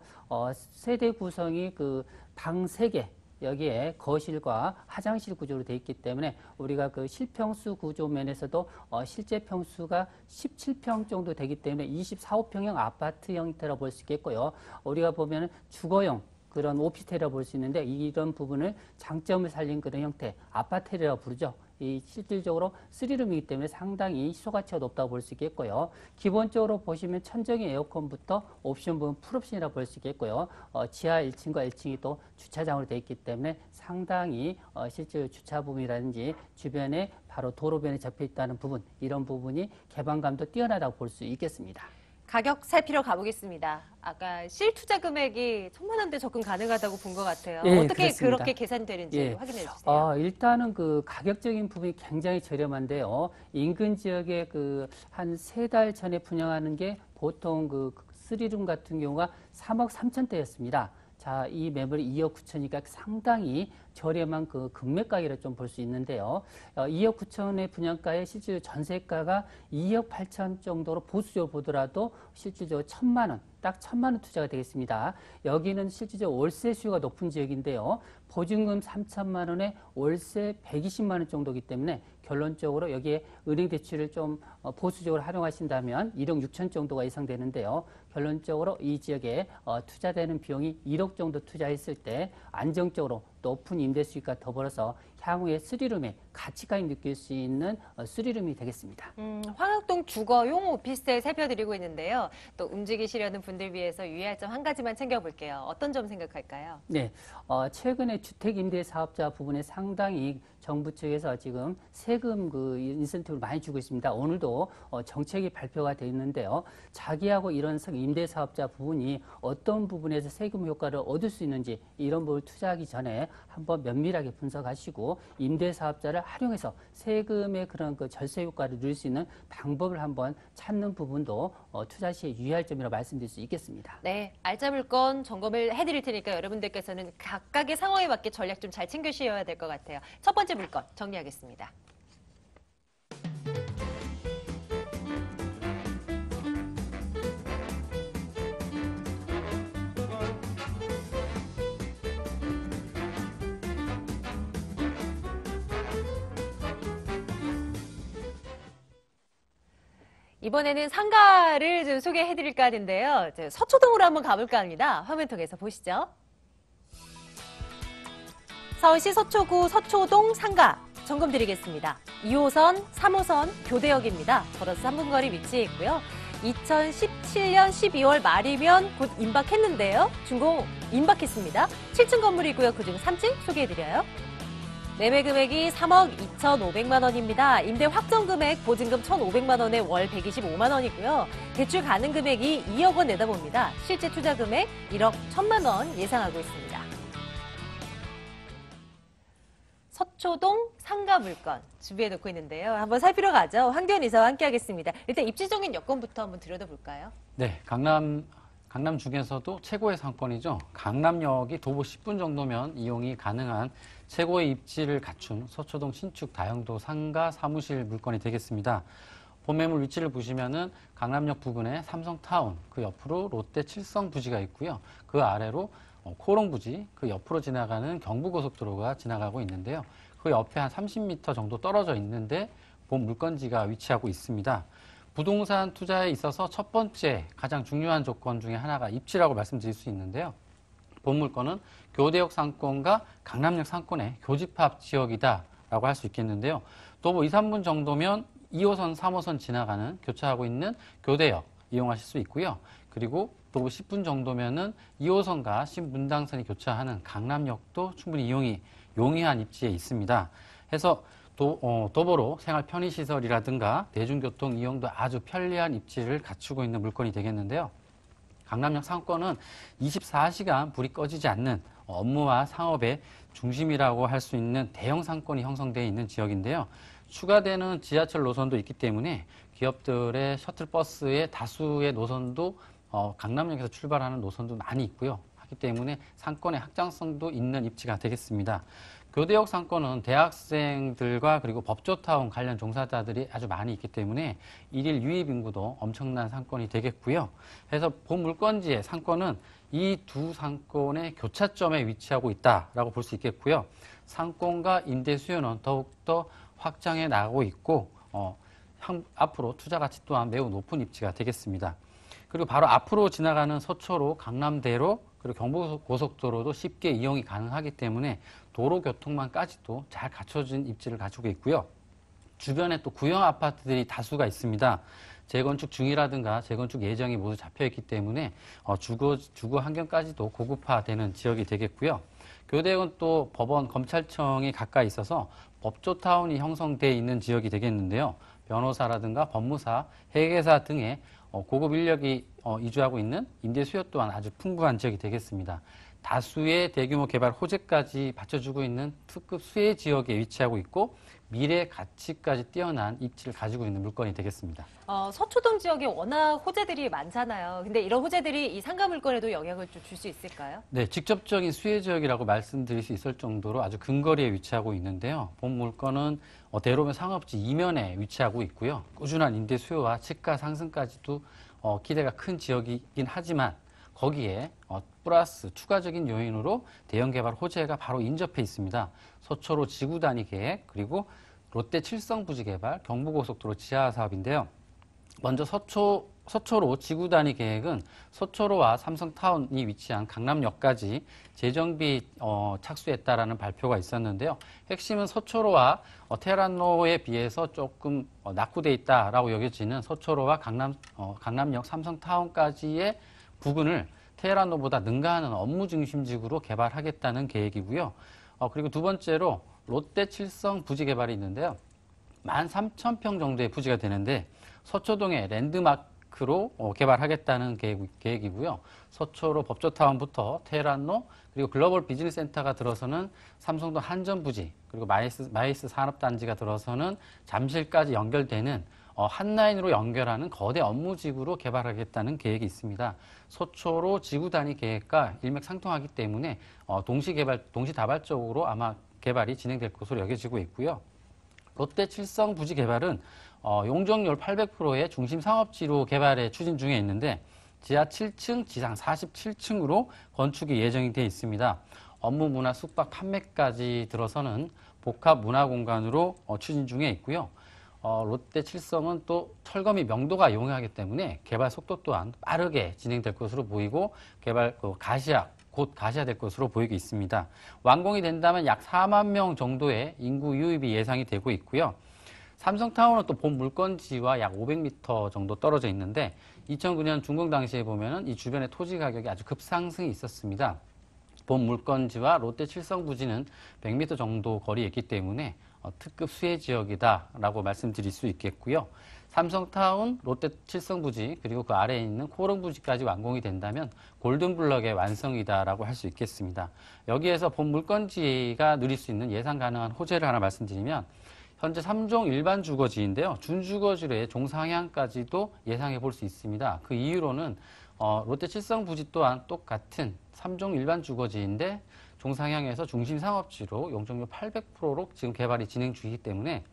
E: 세대 구성이 그 방 3개, 여기에 거실과 화장실 구조로 되어 있기 때문에 우리가 그 실평수 구조 면에서도 실제 평수가 17평 정도 되기 때문에 24~25평형 아파트 형태라고 볼 수 있겠고요. 우리가 보면은 주거용 그런 오피스텔이라고 볼 수 있는데 이런 부분을 장점을 살린 그런 형태 아파트라고 부르죠. 이 실질적으로 3룸이기 때문에 상당히 희소가치가 높다고 볼 수 있겠고요. 기본적으로 보시면 천정의 에어컨부터 옵션 부분 풀옵션이라고 볼 수 있겠고요. 지하 1층과 1층이 또 주차장으로 되어 있기 때문에 상당히 실제 주차 부분이라든지 주변에 바로 도로변에 접해 있다는 부분 이런 부분이 개방감도 뛰어나다고 볼 수 있겠습니다.
A: 가격 살피러 가보겠습니다. 아까 실투자 금액이 1,000만 원대 접근 가능하다고 본 것 같아요.
E: 예,
A: 어떻게
E: 그렇습니다.
A: 그렇게 계산되는지
E: 예.
A: 확인해 주세요.
E: 일단은 그 가격적인 부분이 굉장히 저렴한데요. 인근 지역에 그 한 3달 전에 분양하는 게 보통 그 3룸 같은 경우가 3억 3천대였습니다. 자, 이 매물이 2억 9천이니까 상당히 저렴한 그 금매 가격을 좀 볼 수 있는데요. 2억 9천의 분양가에 실질 전세가가 2억 8천 정도로 보수적으로 보더라도 실질적으로 1,000만 원, 딱 1,000만 원 투자가 되겠습니다. 여기는 실질적으로 월세 수요가 높은 지역인데요. 보증금 3천만 원에 월세 120만 원 정도이기 때문에 결론적으로 여기에 은행 대출을 좀 보수적으로 활용하신다면 1억 6천 정도가 예상되는데요. 결론적으로 이 지역에 투자되는 비용이 1억 정도 투자했을 때 안정적으로 높은 임대 수익과 더불어서 향후에 3룸의 가치까지 느낄 수 있는 3룸이 되겠습니다.
A: 황학동 주거용 오피스텔 살펴드리고 있는데요. 또 움직이시려는 분들 위해서 유의할 점 한 가지만 챙겨볼게요. 어떤 점 생각할까요?
E: 네, 최근에 주택임대사업자 부분에 상당히 정부 측에서 지금 세금 그 인센티브를 많이 주고 있습니다. 오늘도 정책이 발표가 되어 있는데요. 자기하고 이런 임대사업자 부분이 어떤 부분에서 세금 효과를 얻을 수 있는지 이런 부분을 투자하기 전에 한번 면밀하게 분석하시고 또 임대사업자를 활용해서 세금의 그런 그 절세 효과를 누릴 수 있는 방법을 한번 찾는 부분도 투자 시에 유의할 점이라고 말씀드릴 수 있겠습니다.
A: 네, 알짜 물건 점검을 해드릴 테니까 여러분들께서는 각각의 상황에 맞게 전략 좀 잘 챙기셔야 될 것 같아요. 첫 번째 물건 정리하겠습니다. 이번에는 상가를 좀 소개해드릴까 하는데요. 이제 서초동으로 한번 가볼까 합니다. 화면 통해서 보시죠. 서울시 서초구 서초동 상가 점검 드리겠습니다. 2호선, 3호선 교대역입니다. 걸어서 3분 거리 위치해 있고요. 2017년 12월 말이면 곧 임박했는데요. 준공 임박했습니다. 7층 건물이고요. 그중 3층 소개해드려요. 매매 금액이 3억 2,500만 원입니다. 임대 확정 금액 보증금 1,500만 원에 월 125만 원이고요. 대출 가능 금액이 2억 원 내다봅니다. 실제 투자 금액 1억 1,000만 원 예상하고 있습니다. 서초동 상가 물건 준비해 놓고 있는데요. 한번 살피러 가죠. 황교안 이사와 함께 하겠습니다. 일단 입지적인 여건부터 한번 들여다볼까요?
D: 네, 강남 중에서도 최고의 상권이죠. 강남역이 도보 10분 정도면 이용이 가능한 최고의 입지를 갖춘 서초동 신축 다용도 상가 사무실 물건이 되겠습니다. 본 매물 위치를 보시면은 강남역 부근에 삼성타운, 그 옆으로 롯데 칠성 부지가 있고요. 그 아래로 코롱 부지, 그 옆으로 지나가는 경부고속도로가 지나가고 있는데요. 그 옆에 한 30m 정도 떨어져 있는데 본 물건지가 위치하고 있습니다. 부동산 투자에 있어서 첫 번째 가장 중요한 조건 중에 하나가 입지라고 말씀드릴 수 있는데요. 본 물건은 교대역 상권과 강남역 상권의 교집합 지역이다라고 할 수 있겠는데요. 또 뭐 2, 3분 정도면 2호선, 3호선 지나가는 교차하고 있는 교대역 이용하실 수 있고요. 그리고 또 10분 정도면은 2호선과 신분당선이 교차하는 강남역도 충분히 이용이 용이한 입지에 있습니다. 해서 도보로 생활 편의시설이라든가 대중교통 이용도 아주 편리한 입지를 갖추고 있는 물건이 되겠는데요. 강남역 상권은 24시간 불이 꺼지지 않는 업무와 상업의 중심이라고 할 수 있는 대형 상권이 형성되어 있는 지역인데요. 추가되는 지하철 노선도 있기 때문에 기업들의 셔틀버스의 다수의 노선도 강남역에서 출발하는 노선도 많이 있고요. 하기 때문에 상권의 확장성도 있는 입지가 되겠습니다. 교대역 상권은 대학생들과 그리고 법조타운 관련 종사자들이 아주 많이 있기 때문에 일일 유입 인구도 엄청난 상권이 되겠고요. 그래서 본 물건지의 상권은 이 두 상권의 교차점에 위치하고 있다라고 볼 수 있겠고요. 상권과 임대 수요는 더욱더 확장해 나가고 있고 앞으로 투자 가치 또한 매우 높은 입지가 되겠습니다. 그리고 바로 앞으로 지나가는 서초로, 강남대로, 그리고 경부고속도로도 쉽게 이용이 가능하기 때문에 도로교통망까지도 잘 갖춰진 입지를 가지고 있고요. 주변에 또 구형 아파트들이 다수가 있습니다. 재건축 중이라든가 재건축 예정이 모두 잡혀있기 때문에 주거 환경까지도 고급화되는 지역이 되겠고요. 교대역은 또 법원, 검찰청이 가까이 있어서 법조타운이 형성되어 있는 지역이 되겠는데요. 변호사라든가 법무사, 회계사 등의 고급 인력이 이주하고 있는 임대 수요 또한 아주 풍부한 지역이 되겠습니다. 다수의 대규모 개발 호재까지 받쳐주고 있는 특급 수혜 지역에 위치하고 있고 미래 가치까지 뛰어난 입지를 가지고 있는 물건이 되겠습니다.
A: 서초동 지역에 워낙 호재들이 많잖아요. 근데 이런 호재들이 이 상가 물건에도 영향을 좀 줄 수 있을까요?
D: 네, 직접적인 수혜 지역이라고 말씀드릴 수 있을 정도로 아주 근거리에 위치하고 있는데요. 본 물건은 대로변 상업지 이면에 위치하고 있고요. 꾸준한 임대 수요와 집가 상승까지도 기대가 큰 지역이긴 하지만 거기에 플러스 추가적인 요인으로 대형 개발 호재가 바로 인접해 있습니다. 서초로 지구 단위 계획, 그리고 롯데 칠성 부지 개발, 경부고속도로 지하 사업인데요. 먼저 서초로 지구 단위 계획은 서초로와 삼성타운이 위치한 강남역까지 재정비 착수했다라는 발표가 있었는데요. 핵심은 서초로와 테란로에 비해서 조금 낙후돼 있다라고 여겨지는 서초로와 강남역 삼성타운까지의 부근을 테헤란로보다 능가하는 업무 중심지구로 개발하겠다는 계획이고요. 그리고 두 번째로 롯데 칠성 부지 개발이 있는데요. 13,000평 정도의 부지가 되는데 서초동의 랜드마크 프로젝트로 개발하겠다는 계획이고요. 서초로 법조타운부터 테헤란로 그리고 글로벌 비즈니스 센터가 들어서는 삼성동 한전부지 그리고 마이스 산업단지가 들어서는 잠실까지 연결되는 한 라인으로 연결하는 거대 업무지구로 개발하겠다는 계획이 있습니다. 서초로 지구 단위 계획과 일맥상통하기 때문에 동시다발적으로 아마 개발이 진행될 것으로 여겨지고 있고요. 롯데 칠성 부지 개발은 용적률 800%의 중심 상업지로 개발에 추진 중에 있는데 지하 7층, 지상 47층으로 건축이 예정이 되어 있습니다. 업무, 문화, 숙박, 판매까지 들어서는 복합 문화 공간으로 추진 중에 있고요. 롯데 칠성은 또 철거 및 명도가 용이하기 때문에 개발 속도 또한 빠르게 진행될 것으로 보이고 곧 가시화될 것으로 보이고 있습니다. 완공이 된다면 약 4만 명 정도의 인구 유입이 예상이 되고 있고요. 삼성타워는 또 본 물건지와 약 500m 정도 떨어져 있는데 2009년 준공 당시에 보면은 이 주변의 토지 가격이 아주 급상승이 있었습니다. 본 물건지와 롯데 칠성 부지는 100m 정도 거리에 있기 때문에 특급 수혜 지역이다라고 말씀드릴 수 있겠고요. 삼성타운, 롯데 칠성부지 그리고 그 아래에 있는 코롱부지까지 완공이 된다면 골든블럭의 완성이다라고 할 수 있겠습니다. 여기에서 본 물건지가 누릴 수 있는 예상 가능한 호재를 하나 말씀드리면 현재 3종 일반 주거지인데요. 준주거지로의 종상향까지도 예상해 볼 수 있습니다. 그 이유로는 롯데 칠성부지 또한 똑같은 3종 일반 주거지인데 종상향에서 중심 상업지로 용적률 800%로 지금 개발이 진행 중이기 때문에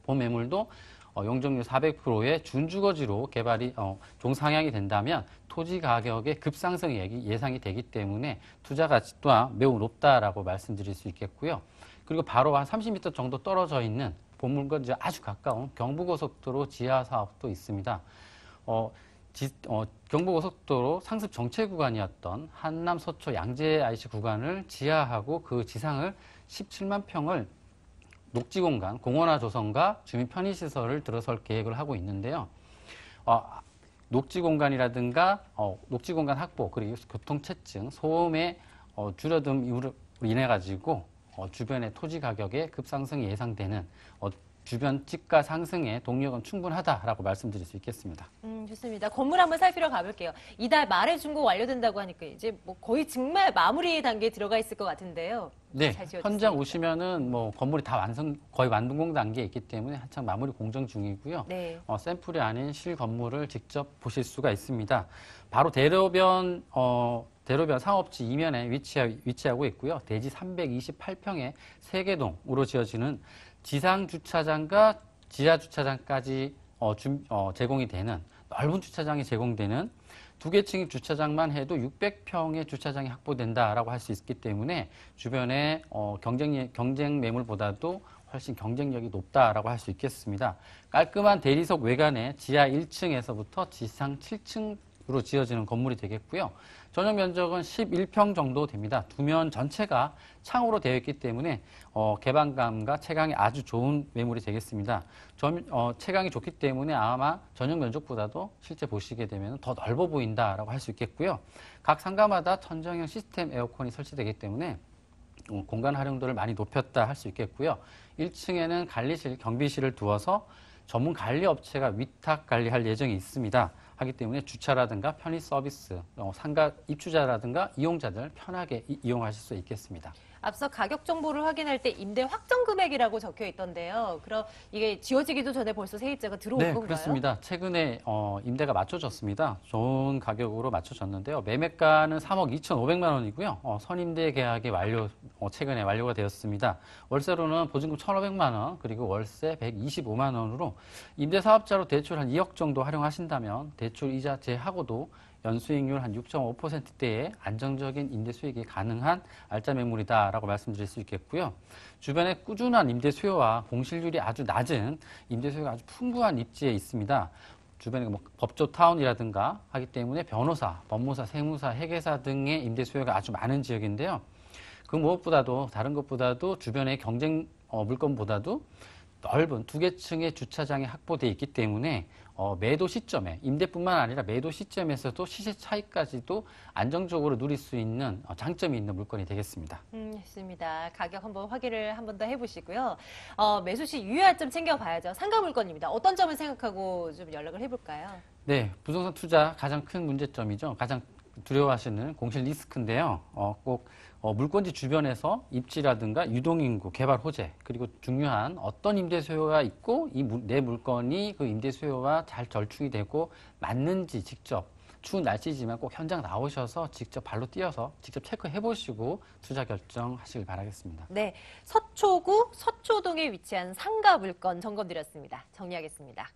D: 본 매물도 용적률 400%의 준주거지로 개발이 종상향이 된다면 토지 가격의 급상승이 예상이 되기 때문에 투자 가치 또한 매우 높다라고 말씀드릴 수 있겠고요. 그리고 바로 한 30m 정도 떨어져 있는 본 물건지와 아주 가까운 경부고속도로 지하 사업도 있습니다. 경부고속도로 상습 정체 구간이었던 한남 서초 양재 IC 구간을 지하하고 그 지상을 17만 평을 녹지공간, 공원화 조성과 주민 편의시설을 들어설 계획을 하고 있는데요. 녹지공간이라든가 녹지공간 확보 그리고 교통체증, 소음의 줄어듦으로 인해 가지고 주변의 토지 가격의 급상승이 예상되는 주변 집가 상승에 동력은 충분하다라고 말씀드릴 수 있겠습니다.
A: 좋습니다. 건물 한번 살피러 가볼게요. 이달 말에 준공 완료된다고 하니까 이제 뭐 거의 정말 마무리 단계에 들어가 있을 것 같은데요.
D: 네,
A: 잘 지어졌습니다.
D: 현장 오시면은 뭐 건물이 다 거의 완공 단계에 있기 때문에 한창 마무리 공정 중이고요.
A: 네.
D: 샘플이 아닌 실 건물을 직접 보실 수가 있습니다. 바로 대로변 상업지 이면에 위치하고 있고요. 대지 328평의 3개동으로 지어지는 지상 주차장과 지하 주차장까지 제공이 되는 넓은 주차장이 제공되는 2개 층 주차장만 해도 600평의 주차장이 확보된다라고 할 수 있기 때문에 주변에 경쟁 매물보다도 훨씬 경쟁력이 높다라고 할 수 있겠습니다. 깔끔한 대리석 외관에 지하 1층에서부터 지상 7층으로 지어지는 건물이 되겠고요. 전용 면적은 11평 정도 됩니다. 두면 전체가 창으로 되어 있기 때문에 개방감과 채광이 아주 좋은 매물이 되겠습니다. 채광이 좋기 때문에 아마 전용 면적보다도 실제 보시게 되면 더 넓어 보인다라고 할 수 있겠고요. 각 상가마다 천정형 시스템 에어컨이 설치되기 때문에 공간 활용도를 많이 높였다 할 수 있겠고요. 1층에는 관리실, 경비실을 두어서 전문 관리 업체가 위탁 관리할 예정이 있습니다. 하기 때문에 주차라든가 편의 서비스, 상가 입주자라든가 이용자들 편하게 이용하실 수 있겠습니다.
A: 앞서 가격 정보를 확인할 때 임대 확정 금액이라고 적혀 있던데요. 그럼 이게 지어지기도 전에 벌써 세입자가 들어온
D: 네,
A: 건가요?
D: 그렇습니다. 최근에 임대가 맞춰졌습니다. 좋은 가격으로 맞춰졌는데요. 매매가는 3억 2,500만 원이고요. 선임대 계약이 최근에 완료가 되었습니다. 월세로는 보증금 1,500만 원, 그리고 월세 125만 원으로 임대 사업자로 대출 한 2억 정도 활용하신다면 대출 이자 제하고도 연수익률 한 6.5%대의 안정적인 임대 수익이 가능한 알짜 매물이다라고 말씀드릴 수 있겠고요. 주변에 꾸준한 임대 수요와 공실률이 아주 낮은 임대 수요가 아주 풍부한 입지에 있습니다. 주변에 법조타운이라든가 하기 때문에 변호사, 법무사, 세무사, 회계사 등의 임대 수요가 아주 많은 지역인데요. 그 무엇보다도 다른 것보다도 주변의 경쟁 물건보다도 넓은 2개 층의 주차장이 확보되어 있기 때문에 매도 시점에 임대뿐만 아니라 매도 시점에서도 시세 차익까지도 안정적으로 누릴 수 있는 장점이 있는 물건이 되겠습니다.
A: 있습니다. 가격 한번 확인을 한 번 더 해보시고요. 매수 시 유의할 점 챙겨봐야죠. 상가 물건입니다. 어떤 점을 생각하고 좀 연락을 해볼까요?
D: 네, 부동산 투자 가장 큰 문제점이죠. 가장 두려워하시는 공실 리스크인데요. 꼭 물건지 주변에서 입지라든가 유동인구, 개발 호재, 그리고 중요한 어떤 임대 수요가 있고 내 물건이 그 임대 수요와 잘 절충이 되고 맞는지 직접 추운 날씨지만 꼭 현장 나오셔서 직접 발로 뛰어서 직접 체크해 보시고 투자 결정하시길 바라겠습니다.
A: 네, 서초구 서초동에 위치한 상가 물건 점검드렸습니다. 정리하겠습니다.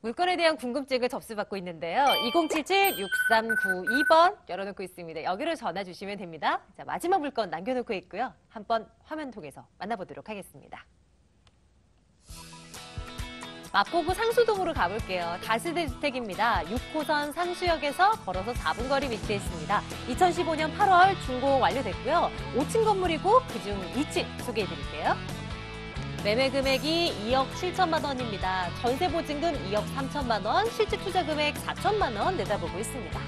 A: 물건에 대한 궁금증을 접수받고 있는데요. 2077-6392번 열어놓고 있습니다. 여기로 전화 주시면 됩니다. 자, 마지막 물건 남겨놓고 있고요. 한번 화면 통해서 만나보도록 하겠습니다. 마포구 상수동으로 가볼게요. 다세대 주택입니다. 6호선 상수역에서 걸어서 4분 거리 위치해 있습니다. 2015년 8월 준공 완료됐고요. 5층 건물이고 그중 2층 소개해드릴게요. 매매 금액이 2억 7천만 원입니다. 전세 보증금 2억 3천만 원, 실제 투자 금액 4천만 원 내다보고 있습니다.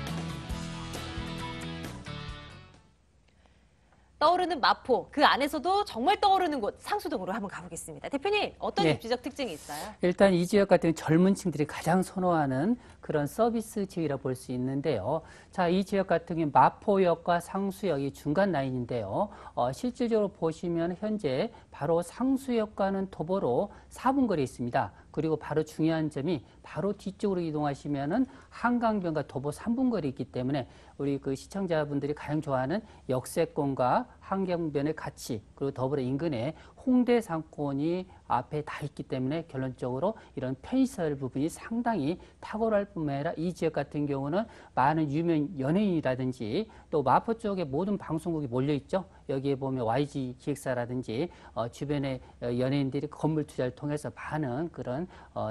A: 떠오르는 마포, 그 안에서도 정말 떠오르는 곳 상수동으로 한번 가보겠습니다. 대표님, 어떤
E: 네.
A: 입지적 특징이 있어요?
E: 일단 이 지역 같은 젊은 층들이 가장 선호하는 그런 서비스 지역이라 볼 수 있는데요. 자, 이 지역 같은 경우 마포역과 상수역이 중간 라인인데요. 실질적으로 보시면 현재 바로 상수역과는 도보로 4분 거리에 있습니다. 그리고 바로 중요한 점이 바로 뒤쪽으로 이동하시면은 한강변과 도보 3분 거리 있기 때문에 우리 그 시청자분들이 가장 좋아하는 역세권과 한강변의 가치, 그리고 더불어 인근에 홍대 상권이 앞에 다 있기 때문에 결론적으로 이런 편의시설 부분이 상당히 탁월할 뿐만 아니라 이 지역 같은 경우는 많은 유명 연예인이라든지 또 마포 쪽에 모든 방송국이 몰려있죠. 여기에 보면 YG 기획사라든지 주변에 연예인들이 건물 투자를 통해서 많은 그런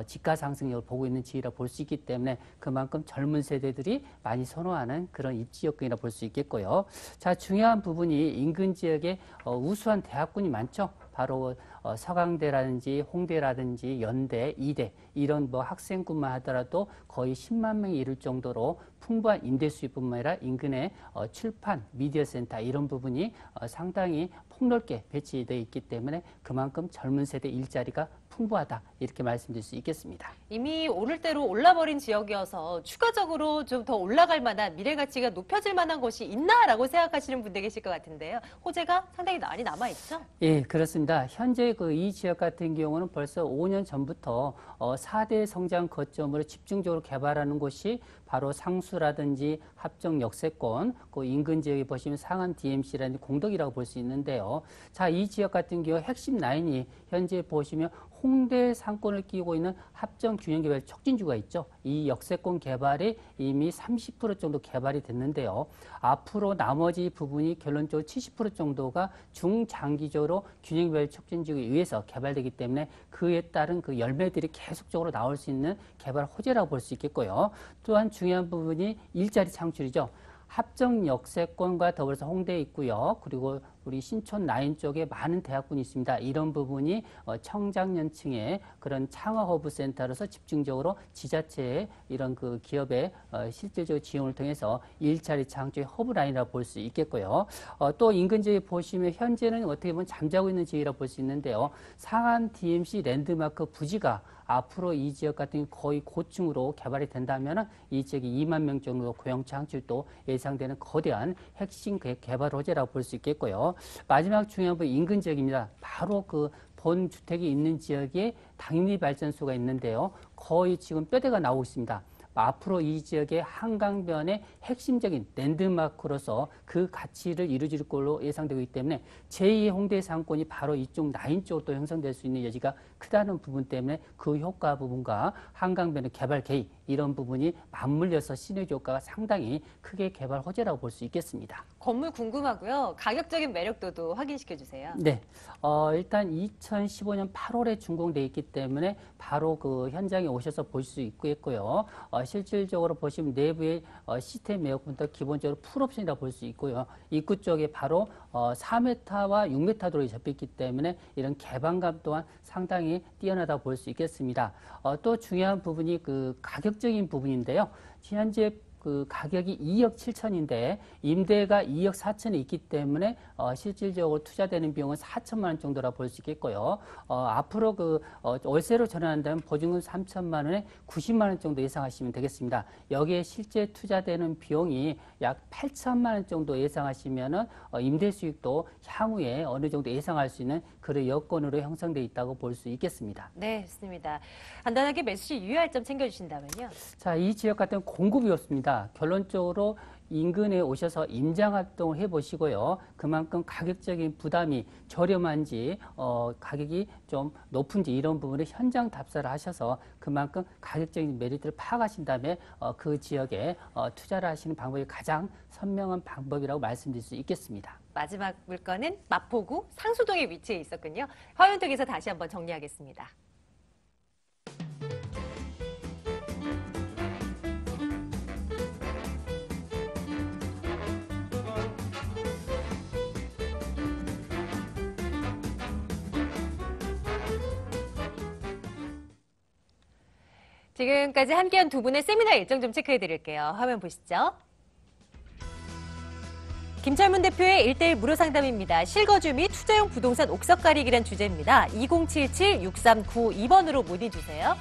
E: 지가 상승력을 보고 있는 지역이라 볼 수 있기 때문에 그만큼 젊은 세대들이 많이 선호하는 그런 입지 여건이라 볼 수 있겠고요. 자, 중요한 부분이 인근 지역에 우수한 대학군이 많죠. 바로 서강대라든지 홍대라든지 연대, 이대 이런 뭐 학생군만 하더라도 거의 10만 명이 이를 정도로 풍부한 임대 수입뿐만 아니라 인근에 출판, 미디어 센터 이런 부분이 상당히 폭넓게 배치되어 있기 때문에 그만큼 젊은 세대 일자리가 풍부하다 이렇게 말씀드릴 수 있겠습니다.
A: 이미 오를 대로 올라버린 지역이어서 추가적으로 좀 더 올라갈 만한 미래 가치가 높여질 만한 곳이 있나라고 생각하시는 분들 계실 것 같은데요. 호재가 상당히 많이 남아있죠?
E: 예, 그렇습니다. 현재 그 이 지역 같은 경우는 벌써 5년 전부터 4대 성장 거점으로 집중적으로 개발하는 곳이 바로 상수라든지 합정 역세권, 그 인근 지역에 보시면 상암 DMC라는 공덕이라고 볼 수 있는데요. 자, 이 지역 같은 경우 핵심 라인이 현재 보시면 홍대 상권을 끼고 있는 합정 균형개발 촉진주가 있죠. 이 역세권 개발이 이미 30% 정도 개발이 됐는데요. 앞으로 나머지 부분이 결론적으로 70% 정도가 중장기적으로 균형개발 촉진주에 의해서 개발되기 때문에 그에 따른 그 열매들이 계속적으로 나올 수 있는 개발 호재라고 볼 수 있겠고요. 또한 중요한 부분이 일자리 창출이죠. 합정 역세권과 더불어서 홍대에 있고요. 그리고 우리 신촌 라인 쪽에 많은 대학군이 있습니다. 이런 부분이 청장년층의 그런 창업허브 센터로서 집중적으로 지자체의 이런 그 기업의 실질적 지원을 통해서 일자리 창출의 허브 라인이라고 볼 수 있겠고요. 또 인근 지역에 보시면 현재는 어떻게 보면 잠자고 있는 지역이라고 볼 수 있는데요. 상암 DMC 랜드마크 부지가 앞으로 이 지역 같은 경우 거의 고층으로 개발이 된다면 이 지역이 2만 명 정도 고용 창출도 예상되는 거대한 핵심 개발 호재라고 볼 수 있겠고요. 마지막 중요한 부분 인근 지역입니다. 바로 그 본 주택이 있는 지역에 당연히 발전소가 있는데요. 거의 지금 뼈대가 나오고 있습니다. 앞으로 이 지역의 한강변의 핵심적인 랜드마크로서 그 가치를 이루어질 걸로 예상되고 있기 때문에 제2의 홍대 상권이 바로 이쪽 라인 쪽으로 형성될 수 있는 여지가 크다는 부분 때문에 그 효과 부분과 한강변의 개발 개입 이런 부분이 맞물려서 시너지 효과가 상당히 크게 개발 호재라고 볼 수 있겠습니다.
A: 건물 궁금하고요. 가격적인 매력도도 확인시켜 주세요.
E: 네, 일단 2015년 8월에 준공돼 있기 때문에 바로 그 현장에 오셔서 볼 수 있고요. 실질적으로 보시면 내부의 시스템 에어컨부터 기본적으로 풀옵션이라고 볼 수 있고요. 입구 쪽에 바로 4m와 6m 도로에 접했기 때문에 이런 개방감 또한 상당히 뛰어나다고 볼 수 있겠습니다. 또 중요한 부분이 그 가격적인 부분인데요. 현재 그 가격이 2억 7천인데 임대가 2억 4천에 있기 때문에 실질적으로 투자되는 비용은 4천만 원 정도라 볼 수 있겠고요. 앞으로 그 월세로 전환한다면 보증금 3천만 원에 90만 원 정도 예상하시면 되겠습니다. 여기에 실제 투자되는 비용이 약 8천만 원 정도 예상하시면은 임대 수익도 향후에 어느 정도 예상할 수 있는 그런 여건으로 형성되어 있다고 볼 수 있겠습니다.
A: 네, 좋습니다. 간단하게 매수 시 유의할 점 챙겨주신다면요.
E: 자, 이 지역 같은 공급이었습니다. 결론적으로 인근에 오셔서 임장 활동을 해보시고요. 그만큼 가격적인 부담이 저렴한지 가격이 좀 높은지 이런 부분을 현장 답사를 하셔서 그만큼 가격적인 메리트를 파악하신 다음에 그 지역에 투자를 하시는 방법이 가장 선명한 방법이라고 말씀드릴 수 있겠습니다.
A: 마지막 물건은 마포구 상수동에 위치해 있었군요. 화면통에서 다시 한번 정리하겠습니다. 지금까지 함께한 두 분의 세미나 일정 좀 체크해 드릴게요. 화면 보시죠. 김철문 대표의 1:1 무료 상담입니다. 실거주 및 투자용 부동산 옥석 가리기란 주제입니다. 2077-6392번으로 문의 주세요.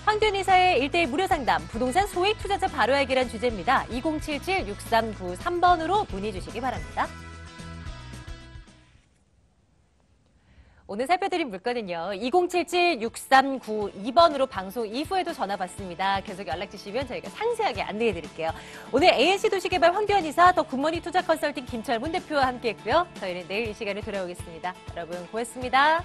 A: 황교안 이사의 1:1 무료 상담, 부동산 소액 투자자 바로 알기란 주제입니다. 2077-6393번으로 문의 주시기 바랍니다. 오늘 살펴드린 물건은요. 2077-6392번으로 방송 이후에도 전화 받습니다. 계속 연락 주시면 저희가 상세하게 안내해 드릴게요. 오늘 ANC 도시개발 황교안 이사, 더 굿모닝 투자 컨설팅 김철문 대표와 함께했고요. 저희는 내일 이 시간에 돌아오겠습니다. 여러분 고맙습니다.